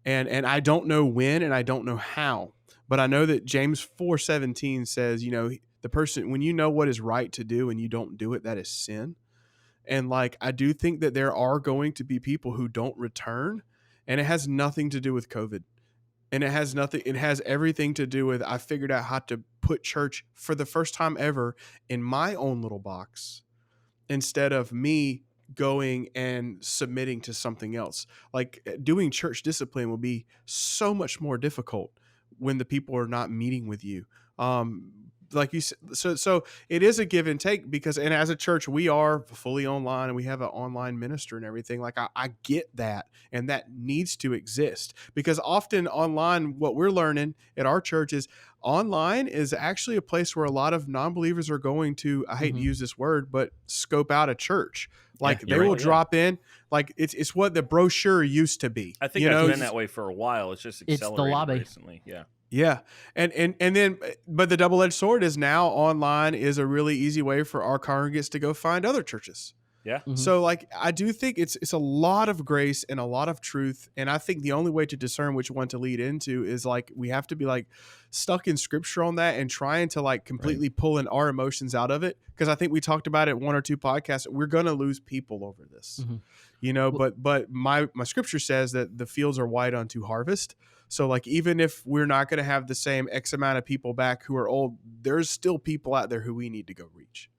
And I don't know when, and I don't know how, but I know that James 4:17 says, the person, when you know what is right to do and you don't do it, that is sin. And like, I do think that there are going to be people who don't return, and it has nothing to do with COVID. And it has everything to do with, I figured out how to put church for the first time ever in my own little box, instead of me going and submitting to something else. Like, doing church discipline will be so much more difficult when the people are not meeting with you. Like you said, so it is a give and take, and as a church, we are fully online and we have an online minister and everything. Like, I get that, and that needs to exist, because often online, what we're learning at our church is online is actually a place where a lot of non-believers are going to, I hate to use this word, but scope out a church. Like, they will drop in. Like, it's what the brochure used to be. I think it's been that way for a while. It's just accelerated the lobby recently. Yeah. Yeah. And then, but the double-edged sword is now online is a really easy way for our congregants to go find other churches. Yeah. Mm-hmm. So like, I do think it's a lot of grace and a lot of truth. And I think the only way to discern which one to lead into is like, we have to be like stuck in scripture on that and trying to like completely pull in our emotions out of it. Cause I think we talked about it 1 or 2 podcasts. We're going to lose people over this, but my scripture says that the fields are white unto harvest. So like, even if we're not going to have the same X amount of people back who are old, there's still people out there who we need to go reach.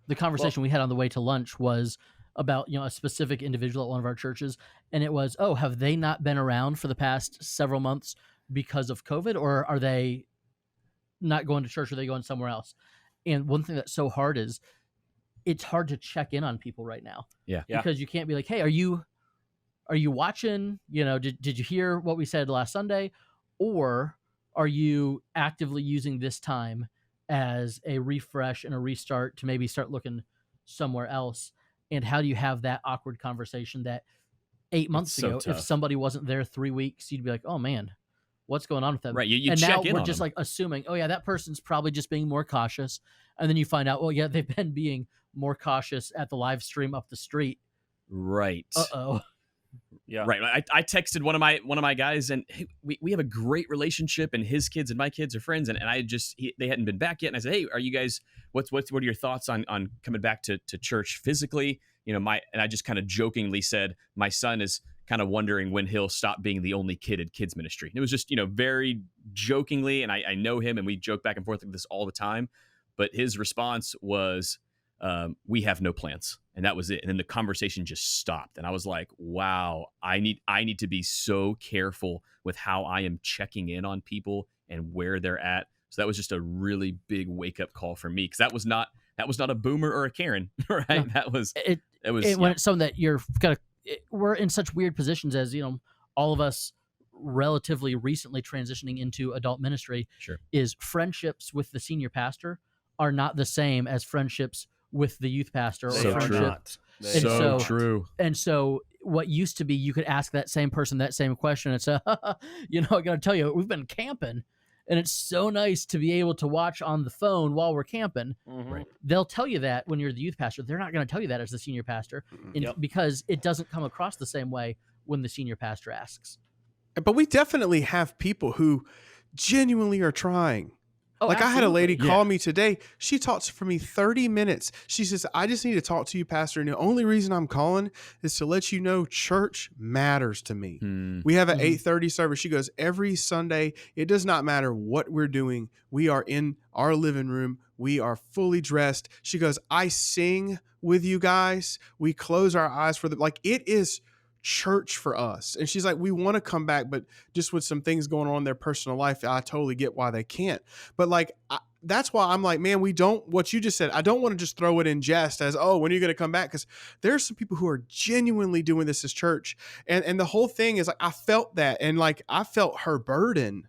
The conversation we had on the way to lunch was about, a specific individual at one of our churches. And it was, oh, have they not been around for the past several months because of COVID, or are they not going to church? Or are they going somewhere else? And one thing that's so hard is it's hard to check in on people right now. Yeah. Because you can't be like, hey, are you watching? Did you hear what we said last Sunday? Or are you actively using this time as a refresh and a restart to maybe start looking somewhere else? And how do you have that awkward conversation that 8 months ago, if somebody wasn't there 3 weeks, you'd be like, oh man, what's going on with them? Right. You and check now in we're on just them. like assuming, oh yeah, that person's probably just being more cautious. And then you find out, well, yeah, they've been being more cautious at the live stream up the street. Right. Uh-oh. Yeah. Right. I texted one of my guys, and hey, we have a great relationship, and his kids and my kids are friends. And they hadn't been back yet. And I said, hey, are you guys, what are your thoughts on coming back to church physically? And I just kind of jokingly said, my son is kind of wondering when he'll stop being the only kid in kids ministry. And it was just, very jokingly. And I know him, and we joke back and forth like this all the time. But his response was, we have no plans. And that was it. And then the conversation just stopped. And I was like, wow, I need to be so careful with how I am checking in on people and where they're at. So that was just a really big wake up call for me. Because that was not a boomer or a Karen, right? No. That was when it's something that you're we're in such weird positions as, all of us relatively recently transitioning into adult ministry. Sure. Is friendships with the senior pastor are not the same as friendships with the youth pastor. So true. So true. And so what used to be, you could ask that same person that same question and say, I got to tell you, we've been camping, and it's so nice to be able to watch on the phone while we're camping. Mm-hmm. Right. They'll tell you that when you're the youth pastor. They're not going to tell you that as the senior pastor, because it doesn't come across the same way when the senior pastor asks. But we definitely have people who genuinely are trying. Oh, like, absolutely. I had a lady call me today. She talks for me 30 minutes. She says, I just need to talk to you, Pastor. And the only reason I'm calling is to let you know church matters to me. We have an 8:30 service. She goes, every Sunday, it does not matter what we're doing. We are in our living room. We are fully dressed. She goes, I sing with you guys. We close our eyes for like, it is church for us. And she's like, we want to come back, but just with some things going on in their personal life, I totally get why they can't. But like, that's why I'm like, man, what you just said, I don't want to just throw it in jest as, oh, when are you going to come back? Because there's some people who are genuinely doing this as church. And the whole thing is like, I felt that. And like, I felt her burden.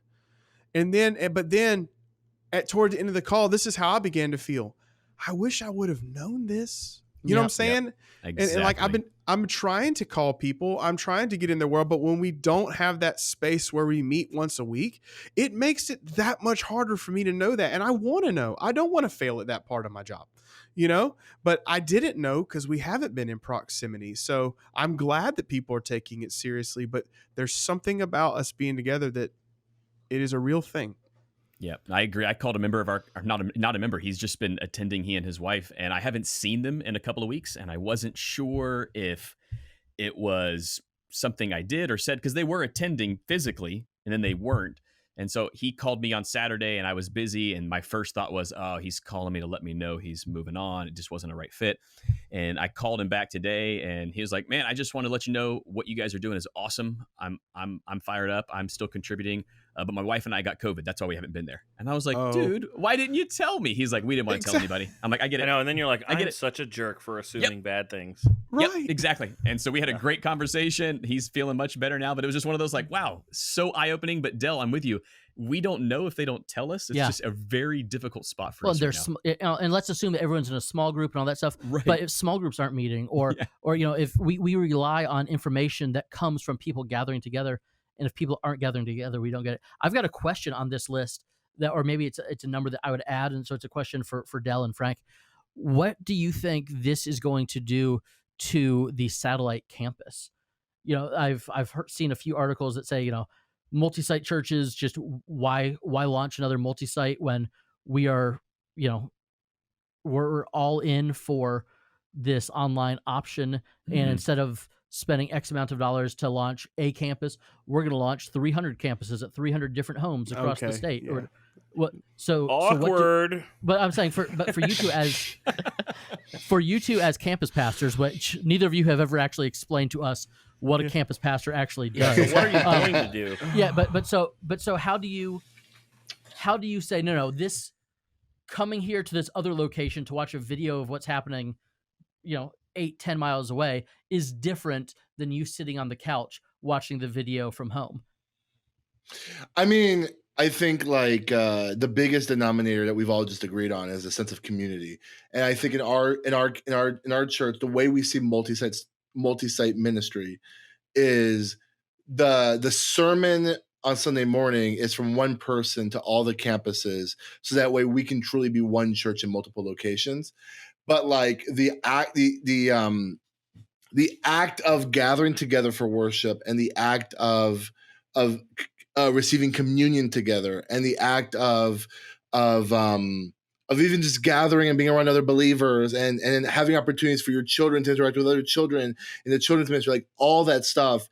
But then toward the end of the call, this is how I began to feel. I wish I would have known this. You know what I'm saying? Exactly. And like I'm trying to call people, I'm trying to get in their world, but when we don't have that space where we meet once a week, it makes it that much harder for me to know that. And I want to know. I don't want to fail at that part of my job, but I didn't know because we haven't been in proximity. So I'm glad that people are taking it seriously, but there's something about us being together that it is a real thing. Yeah, I agree. I called a member of not a member. He's just been attending, he and his wife, and I haven't seen them in a couple of weeks, and I wasn't sure if it was something I did or said, because they were attending physically and then they weren't. And so he called me on Saturday and I was busy. And my first thought was, oh, he's calling me to let me know he's moving on. It just wasn't a right fit. And I called him back today and he was like, man, I just want to let you know what you guys are doing is awesome. I'm fired up. I'm still contributing. But my wife and I got COVID. That's why we haven't been there. And I was like, dude, why didn't you tell me? He's like, we didn't want to tell anybody. I'm like, I get it. I know. And then you're like, I'm get it. such a jerk for assuming bad things. Right. Yep, exactly. And so we had a great conversation. He's feeling much better now, but it was just one of those like, wow, so eye-opening. But Del, I'm with you. We don't know if they don't tell us. It's just a very difficult spot for us right now. And let's assume that everyone's in a small group and all that stuff. Right. But if small groups aren't meeting or if we rely on information that comes from people gathering together, and if people aren't gathering together, we don't get it. I've got a question on this list that, or maybe it's a number that I would add. And so it's a question for Del and Frank. What do you think this is going to do to the satellite campus? I've seen a few articles that say, multi-site churches, just why launch another multi-site when we are, we're all in for this online option. And instead of spending X amount of dollars to launch a campus, we're going to launch 300 campuses at 300 different homes across the state. Yeah. Or what? So awkward. But I'm saying for you two as campus pastors, which neither of you have ever actually explained to us what a campus pastor actually does. So what are you going to do? Yeah, but so how do you say no, this coming here to this other location to watch a video of what's happening, 8-10 miles away is different than you sitting on the couch watching the video from home? I mean, I think like the biggest denominator that we've all just agreed on is a sense of community. And I think in our church, the way we see multi-site ministry is the sermon on Sunday morning is from one person to all the campuses. So that way we can truly be one church in multiple locations. But like the act of gathering together for worship and the act of receiving communion together and the act of even just gathering and being around other believers and having opportunities for your children to interact with other children in the children's ministry, like all that stuff.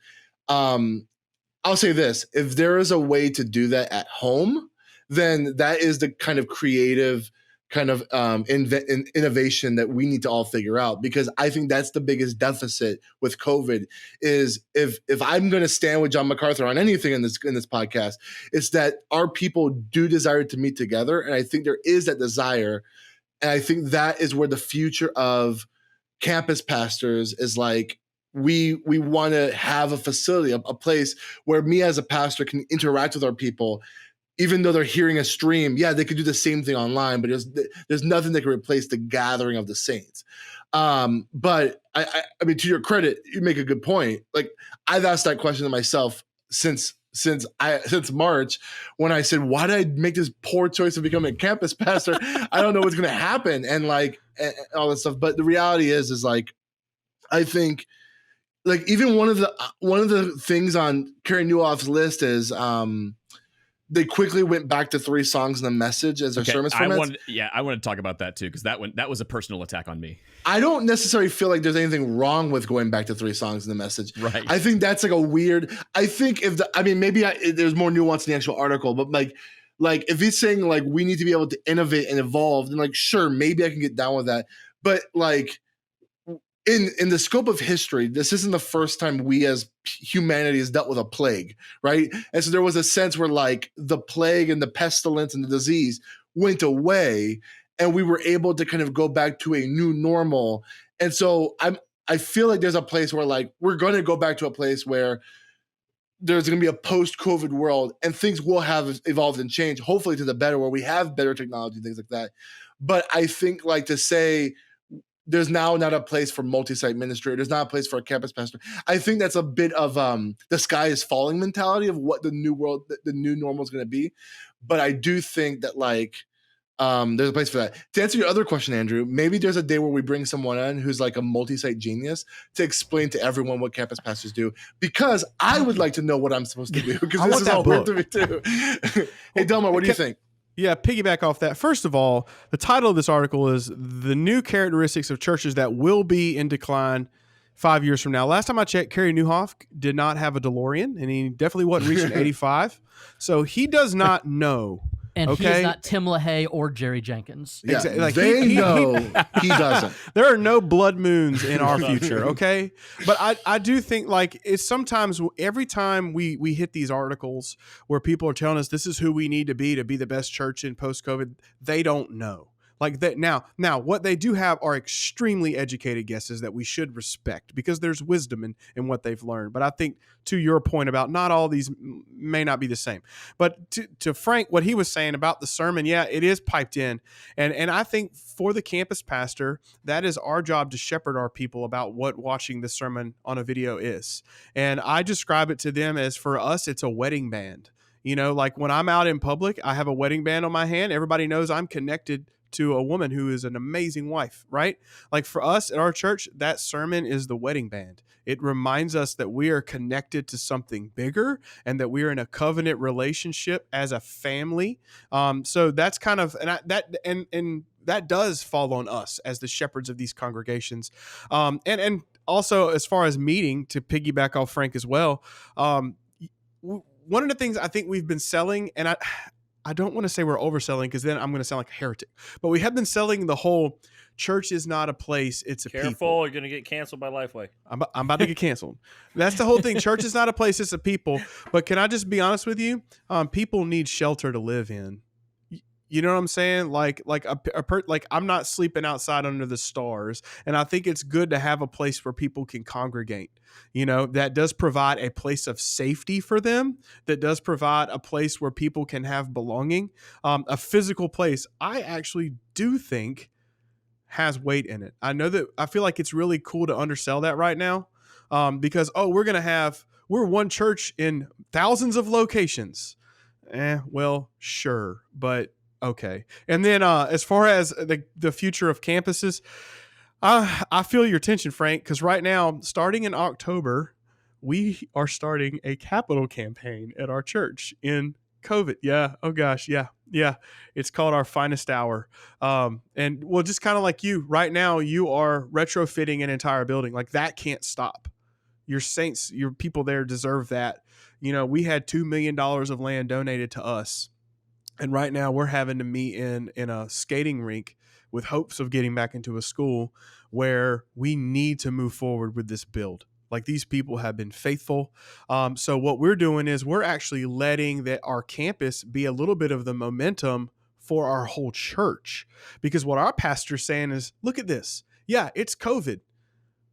I'll say this: if there is a way to do that at home, then that is the kind of creative kind of innovation that we need to all figure out, because I think that's the biggest deficit with COVID is if I'm going to stand with John MacArthur on anything in this podcast, it's that our people do desire to meet together. And I think there is that desire. And I think that is where the future of campus pastors is like, we want to have a facility, a place where me as a pastor can interact with our people. Even though they're hearing a stream, they could do the same thing online, but there's nothing that can replace the gathering of the saints. But I mean, to your credit, you make a good point. Like I've asked that question to myself since March, when I said, why did I make this poor choice of becoming a campus pastor? I don't know what's going to happen, and all that stuff. But the reality is like, I think, like even one of the things on Carey Nieuwhof's list is. They quickly went back to 3 songs in the message as their sermon formats. I want to talk about that too, because that was a personal attack on me. I don't necessarily feel like there's anything wrong with going back to 3 songs in the message. Right. I think that's like a weird. I think there's more nuance in the actual article, but like if he's saying like we need to be able to innovate and evolve, then like sure, maybe I can get down with that. But like in the scope of history, this isn't the first time we as humanity has dealt with a plague, right? And so there was a sense where like the plague and the pestilence and the disease went away and we were able to kind of go back to a new normal. And so I feel like there's a place where like we're going to go back to a place where there's going to be a post-COVID world and things will have evolved and changed, hopefully to the better, where we have better technology, things like that. But I think like to say there's now not a place for multi-site ministry, there's not a place for a campus pastor. I think that's a bit of the sky is falling mentality of what the new world, the new normal is going to be. But I do think that like there's a place for that. To answer your other question, Andrew, maybe there's a day where we bring someone in who's like a multi-site genius to explain to everyone what campus pastors do, because I would like to know what I'm supposed to do, because this is all work to me too. Hey, Delmar, what do you think? Yeah, piggyback off that. First of all, the title of this article is The New Characteristics of Churches That Will Be in Decline 5 years from now. Last time I checked, Carey Nieuwhof did not have a DeLorean, and he definitely wasn't reaching 85. So he does not know. And he is not Tim LaHaye or Jerry Jenkins. Yeah, exactly. Like they know he doesn't. There are no blood moons in our future, okay? But I do think like it's sometimes every time we hit these articles where people are telling us this is who we need to be the best church in post-COVID, they don't know. Like that now what they do have are extremely educated guesses that we should respect because there's wisdom in what they've learned. But I think to your point about not all these may not be the same. But to Frank, what he was saying about the sermon, yeah, it is piped in. And I think for the campus pastor, that is our job to shepherd our people about what watching the sermon on a video is. And I describe it to them as, for us, it's a wedding band. You know, like when I'm out in public, I have a wedding band on my hand. Everybody knows I'm connected to a woman who is an amazing wife, right? Like for us at our church, that sermon is the wedding band. It reminds us that we are connected to something bigger and that we are in a covenant relationship as a family. So that's kind of, and that does fall on us as the shepherds of these congregations. And also as far as meeting, to piggyback off Frank as well, one of the things I think we've been selling, and I don't want to say we're overselling because then I'm going to sound like a heretic, but we have been selling the whole church is not a place, it's a people. Careful, you're going to get canceled by Lifeway. I'm about to get canceled. That's the whole thing. Church is not a place, it's a people. But can I just be honest with you? People need shelter to live in. You know what I'm saying? Like I'm not sleeping outside under the stars. And I think it's good to have a place where people can congregate. You know, that does provide a place of safety for them. That does provide a place where people can have belonging. A physical place, I actually do think has weight in it. I feel like it's really cool to undersell that right now. Because, we're one church in thousands of locations. Well, sure. But okay. And then as far as the future of campuses, I feel your tension, Frank, because right now, starting in October, we are starting a capital campaign at our church in COVID. Yeah. Oh gosh. Yeah. Yeah. It's called Our Finest Hour. And well, just kind of like you right now, you are retrofitting an entire building. Like that can't stop. Your saints, your people there deserve that. You know, we had $2 million of land donated to us. And right now we're having to meet in a skating rink with hopes of getting back into a school where we need to move forward with this build. Like these people have been faithful. So what we're doing is we're actually letting that our campus be a little bit of the momentum for our whole church. Because what our pastor's saying is, look at this. Yeah, it's COVID,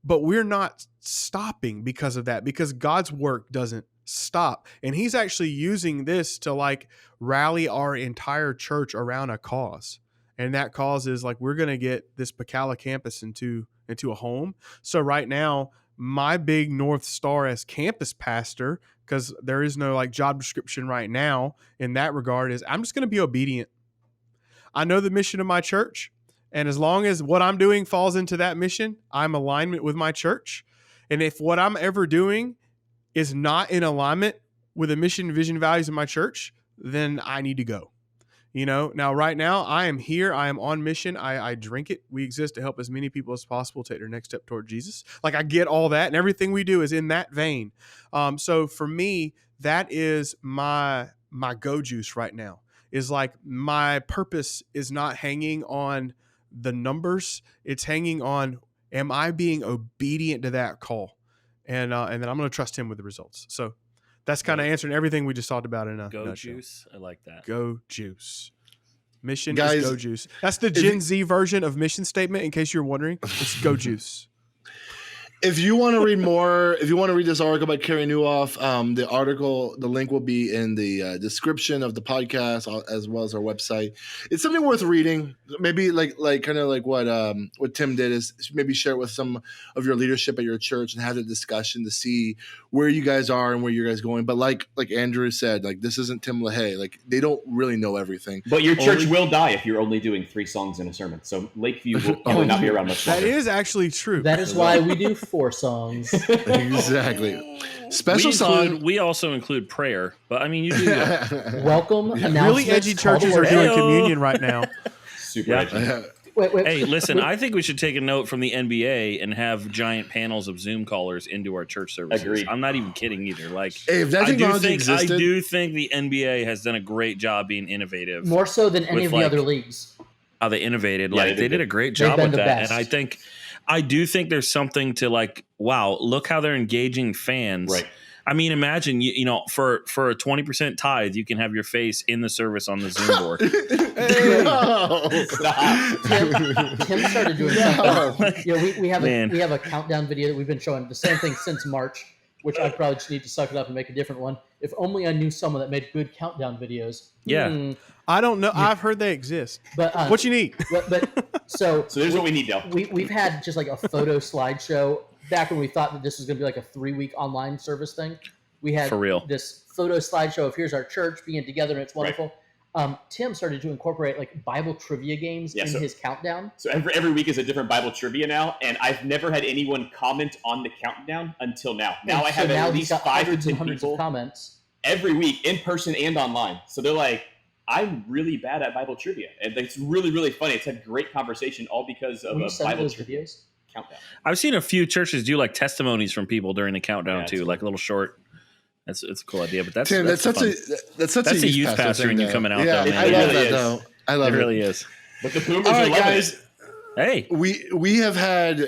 but we're not stopping because of that, because God's work doesn't stop. And he's actually using this to like rally our entire church around a cause. And that cause is like, we're going to get this Pacala campus into a home. So right now, my big North Star as campus pastor, because there is no like job description right now in that regard, is I'm just going to be obedient. I know the mission of my church. And as long as what I'm doing falls into that mission, I'm in alignment with my church. And if what I'm ever doing is not in alignment with the mission, vision, values of my church, then I need to go. You know, now right now I am here. I am on mission. I drink it. We exist to help as many people as possible take their next step toward Jesus. Like I get all that, and everything we do is in that vein. So for me, that is my go juice right now. Is like my purpose is not hanging on the numbers. It's hanging on, am I being obedient to that call? And then I'm going to trust him with the results. So that's kind of answering everything we just talked about in a Go nutshell. Juice. I like that. Go Juice. Mission Guys, is Go Juice. That's the Gen Z version of mission statement, in case you're wondering. It's Go Juice. If you want to read more, if you want to read this article by Carey Nieuwhof, the link will be in the description of the podcast as well as our website. It's something worth reading. Maybe like kind of like what Tim did is maybe share it with some of your leadership at your church and have a discussion to see where you guys are and where you guys going. But like Andrew said, like this isn't Tim LaHaye. Like they don't really know everything. But your church will die if you're only doing 3 songs in a sermon. So Lakeview will probably not be around much longer. That is actually true. That is why we do 4 songs. Exactly. Special song. We also include prayer, but I mean, you do. Welcome. Really edgy churches are doing communion right now. Super edgy. Wait. Hey, listen, I think we should take a note from the NBA and have giant panels of Zoom callers into our church services. Agreed. I'm not even kidding either. Like, Hey, if that technology existed, I do think the NBA has done a great job being innovative. More so than any with, of the like, other leagues. How they innovated. Yeah, Like, they did a great They've job been with the that. best. And I do think there's something to like, wow, look how they're engaging fans. Right. I mean, imagine you know, for a 20% tithe, you can have your face in the service on the Zoom board. Tim started doing something. You know, we have a countdown video that we've been showing the same thing since March, which I probably just need to suck it up and make a different one. If only I knew someone that made good countdown videos. Yeah. I don't know. I've heard they exist. But What you need? But so there's what we need, Dale. We've had just like a photo slideshow back when we thought that this was going to be like a 3-week online service thing. We had For real. this photo slideshow of here's our church being together and it's wonderful. Tim started to incorporate like Bible trivia games in his countdown. So every week is a different Bible trivia now, and I've never had anyone comment on the countdown until now. Now I have at least 5 to 10 hundreds people of comments every week, in person and online. So they're like, I'm really bad at Bible trivia. And it's really, really funny. It's a great conversation all because of Will you send Bible those trivia videos? countdown. I've seen a few churches do like testimonies from people during the countdown Yeah, too, it's like a little short. It's a cool idea, but that's Tim, that's such a youth pastor in you coming out. Yeah, though, man. I love really that is. though. I love It it. really is. But the boomers All are right, loving guys. it. Hey, We have had.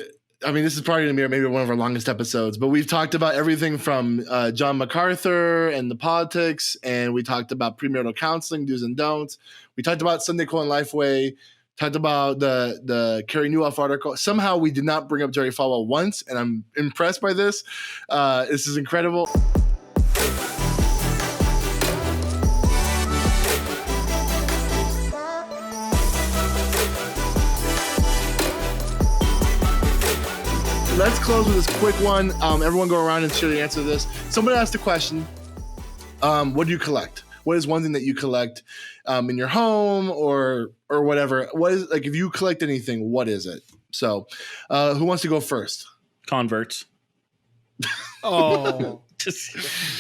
I mean, this is probably going to be maybe one of our longest episodes, but we've talked about everything from John MacArthur and the politics, and we talked about premarital counseling, do's and don'ts. We talked about Sunday School and Lifeway. Talked about the Carey Nieuwhof article. Somehow we did not bring up Jerry Falwell once, and I'm impressed by this. This is incredible. Let's close with this quick one. Everyone go around and share the answer to this. Someone asked a question. What do you collect? What is one thing that you collect in your home or whatever? What is, like, if you collect anything, what is it? So who wants to go first? converts. Oh,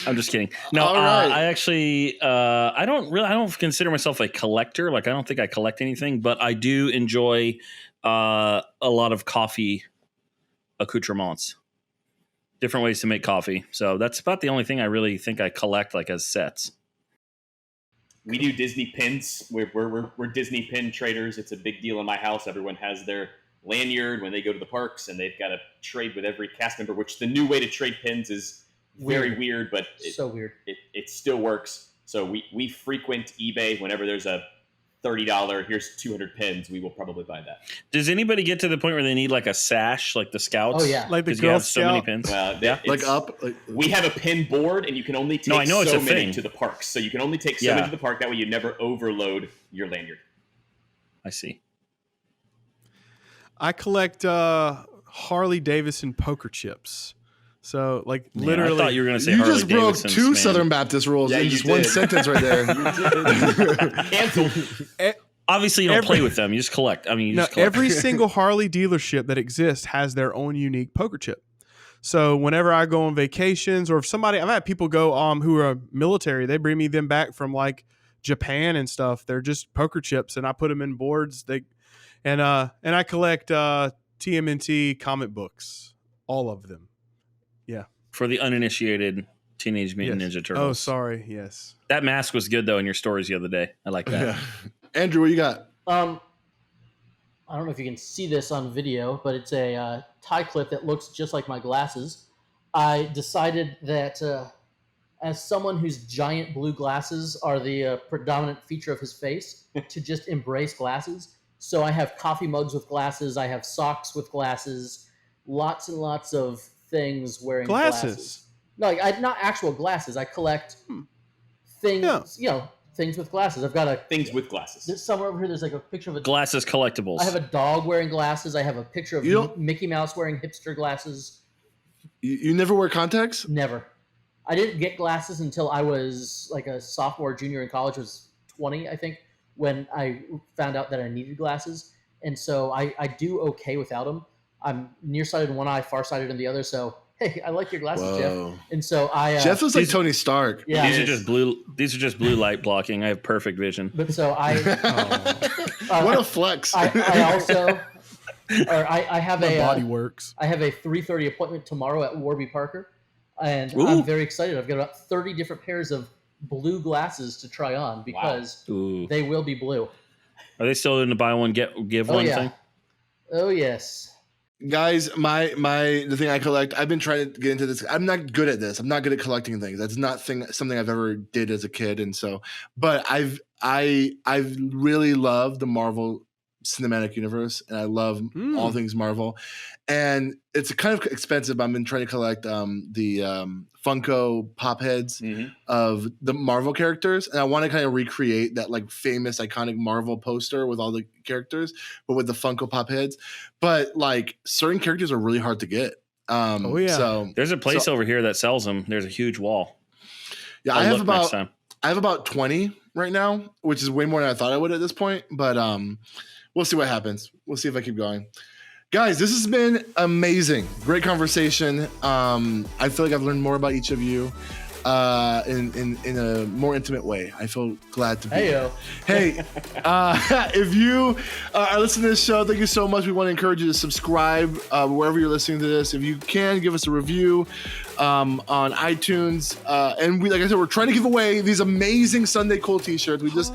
I'm just kidding. No, All right. I actually, I don't consider myself a collector. Like, I don't think I collect anything, but I do enjoy a lot of coffee accoutrements, different ways to make coffee. So that's about the only thing I really think I collect, like, as sets. We do Disney pins. We're Disney pin traders. It's a big deal in my house. Everyone has their lanyard when they go to the parks, and they've got to trade with every cast member, which the new way to trade pins is very weird, but So weird. It still works. So we frequent eBay. Whenever there's a $30, here's 200 pins, we will probably buy that. Does anybody get to the point where they need like a sash, like the Scouts? Oh, yeah. like the 'Cause you Girl have so many Scout. pins. Yeah, Like up? Like, we have a pin board, and you can only take No, I know it's so a many thing. to the parks. So you can only take so Yeah. many to the park. That way you never overload your lanyard. I see. I collect Harley Davidson poker chips. So, like, Man, literally, I thought you were going to say you Harley just broke Davidson's, two man. Southern Baptist rules Yeah, in you just one did. sentence right there. Canceled. Obviously, you don't Every- play with them. You just collect. I mean, you no, just collect. every single Harley dealership that exists has their own unique poker chip. So whenever I go on vacations, or if somebody, I've had people go who are military, they bring me them back from like Japan and stuff. They're just poker chips, and I put them in boards. And I collect TMNT comic books, all of them. For the uninitiated Teenage Mutant Yes. Ninja Turtles. Oh, sorry. Yes. That mask was good, though, in your stories the other day. I like that. Yeah. Andrew, what you got? I don't know if you can see this on video, but it's a tie clip that looks just like my glasses. I decided that as someone whose giant blue glasses are the predominant feature of his face, to just embrace glasses. So I have coffee mugs with glasses. I have socks with glasses. lots and lots of things wearing Glasses. glasses. No, like, not actual glasses. I collect things, things with glasses. I've got Things with glasses. There's somewhere over here. There's like a picture of a Glasses collectibles. I have a dog wearing glasses. I have a picture of Mickey Mouse wearing hipster glasses. You never wear contacts? Never. I didn't get glasses until I was like a sophomore, junior in college. Was 20, I think, when I found out that I needed glasses. And so I do okay without them. I'm nearsighted in one eye, farsighted in the other. So, hey, I like your glasses, Jeff. And so Jeff looks like Tony Stark. Yeah, these are just blue light blocking. I have perfect vision. But so what a flex. I also, I have My body works. I have a 3:30 appointment tomorrow at Warby Parker, and Ooh. I'm very excited. I've got about 30 different pairs of blue glasses to try on because they will be blue. Are they still in the buy one give one thing? Oh yes. Guys, the thing I collect, I've been trying to get into this. I'm not good at this. I'm not good at collecting things. That's not something I've ever did as a kid. And so, but I've really loved the Marvel Cinematic Universe, and I love all things Marvel. And it's kind of expensive. I've been trying to collect the Funko Pop heads of the Marvel characters, and I want to kind of recreate that like famous iconic Marvel poster with all the characters, but with the Funko Pop heads. But like certain characters are really hard to get. So there's a place over here that sells them. There's a huge wall. Yeah, I have about 20 right now, which is way more than I thought I would at this point. But we'll see what happens. We'll see if I keep going. Guys, this has been amazing. Great conversation. I feel like I've learned more about each of you in a more intimate way. I feel glad to be here. Hey, if you are listening to this show, thank you so much. We want to encourage you to subscribe wherever you're listening to this. If you can, give us a review on iTunes. And like I said, we're trying to give away these amazing Sunday Cool t-shirts. We just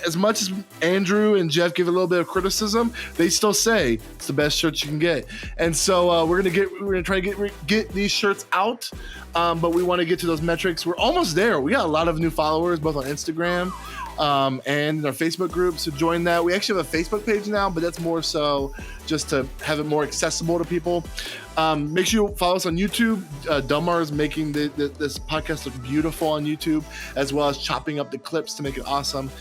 as much as Andrew and Jeff give a little bit of criticism, they still say it's the best shirts you can get. And so we're gonna try to get these shirts out. But we want to get to those metrics. We're almost there. We got a lot of new followers, both on Instagram and in our Facebook group. So join that. We actually have a Facebook page now, but that's more so just to have it more accessible to people. Make sure you follow us on YouTube. Delmar is making this podcast look beautiful on YouTube, as well as chopping up the clips to make it awesome.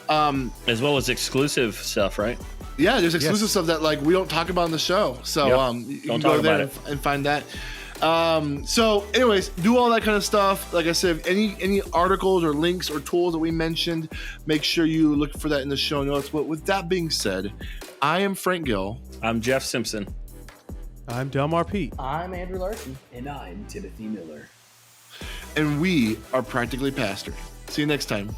As well as exclusive stuff, right? Yeah, there's exclusive stuff that like we don't talk about on the show. So you can go there and find that. So anyways, do all that kind of stuff. Like I said, any articles or links or tools that we mentioned, make sure you look for that in the show notes. But with that being said, I am Frank Gill. I'm Jeff Simpson. I'm Delmar Pete. I'm Andrew Larson. And I'm Timothy Miller. And we are Practically Pastored. See you next time.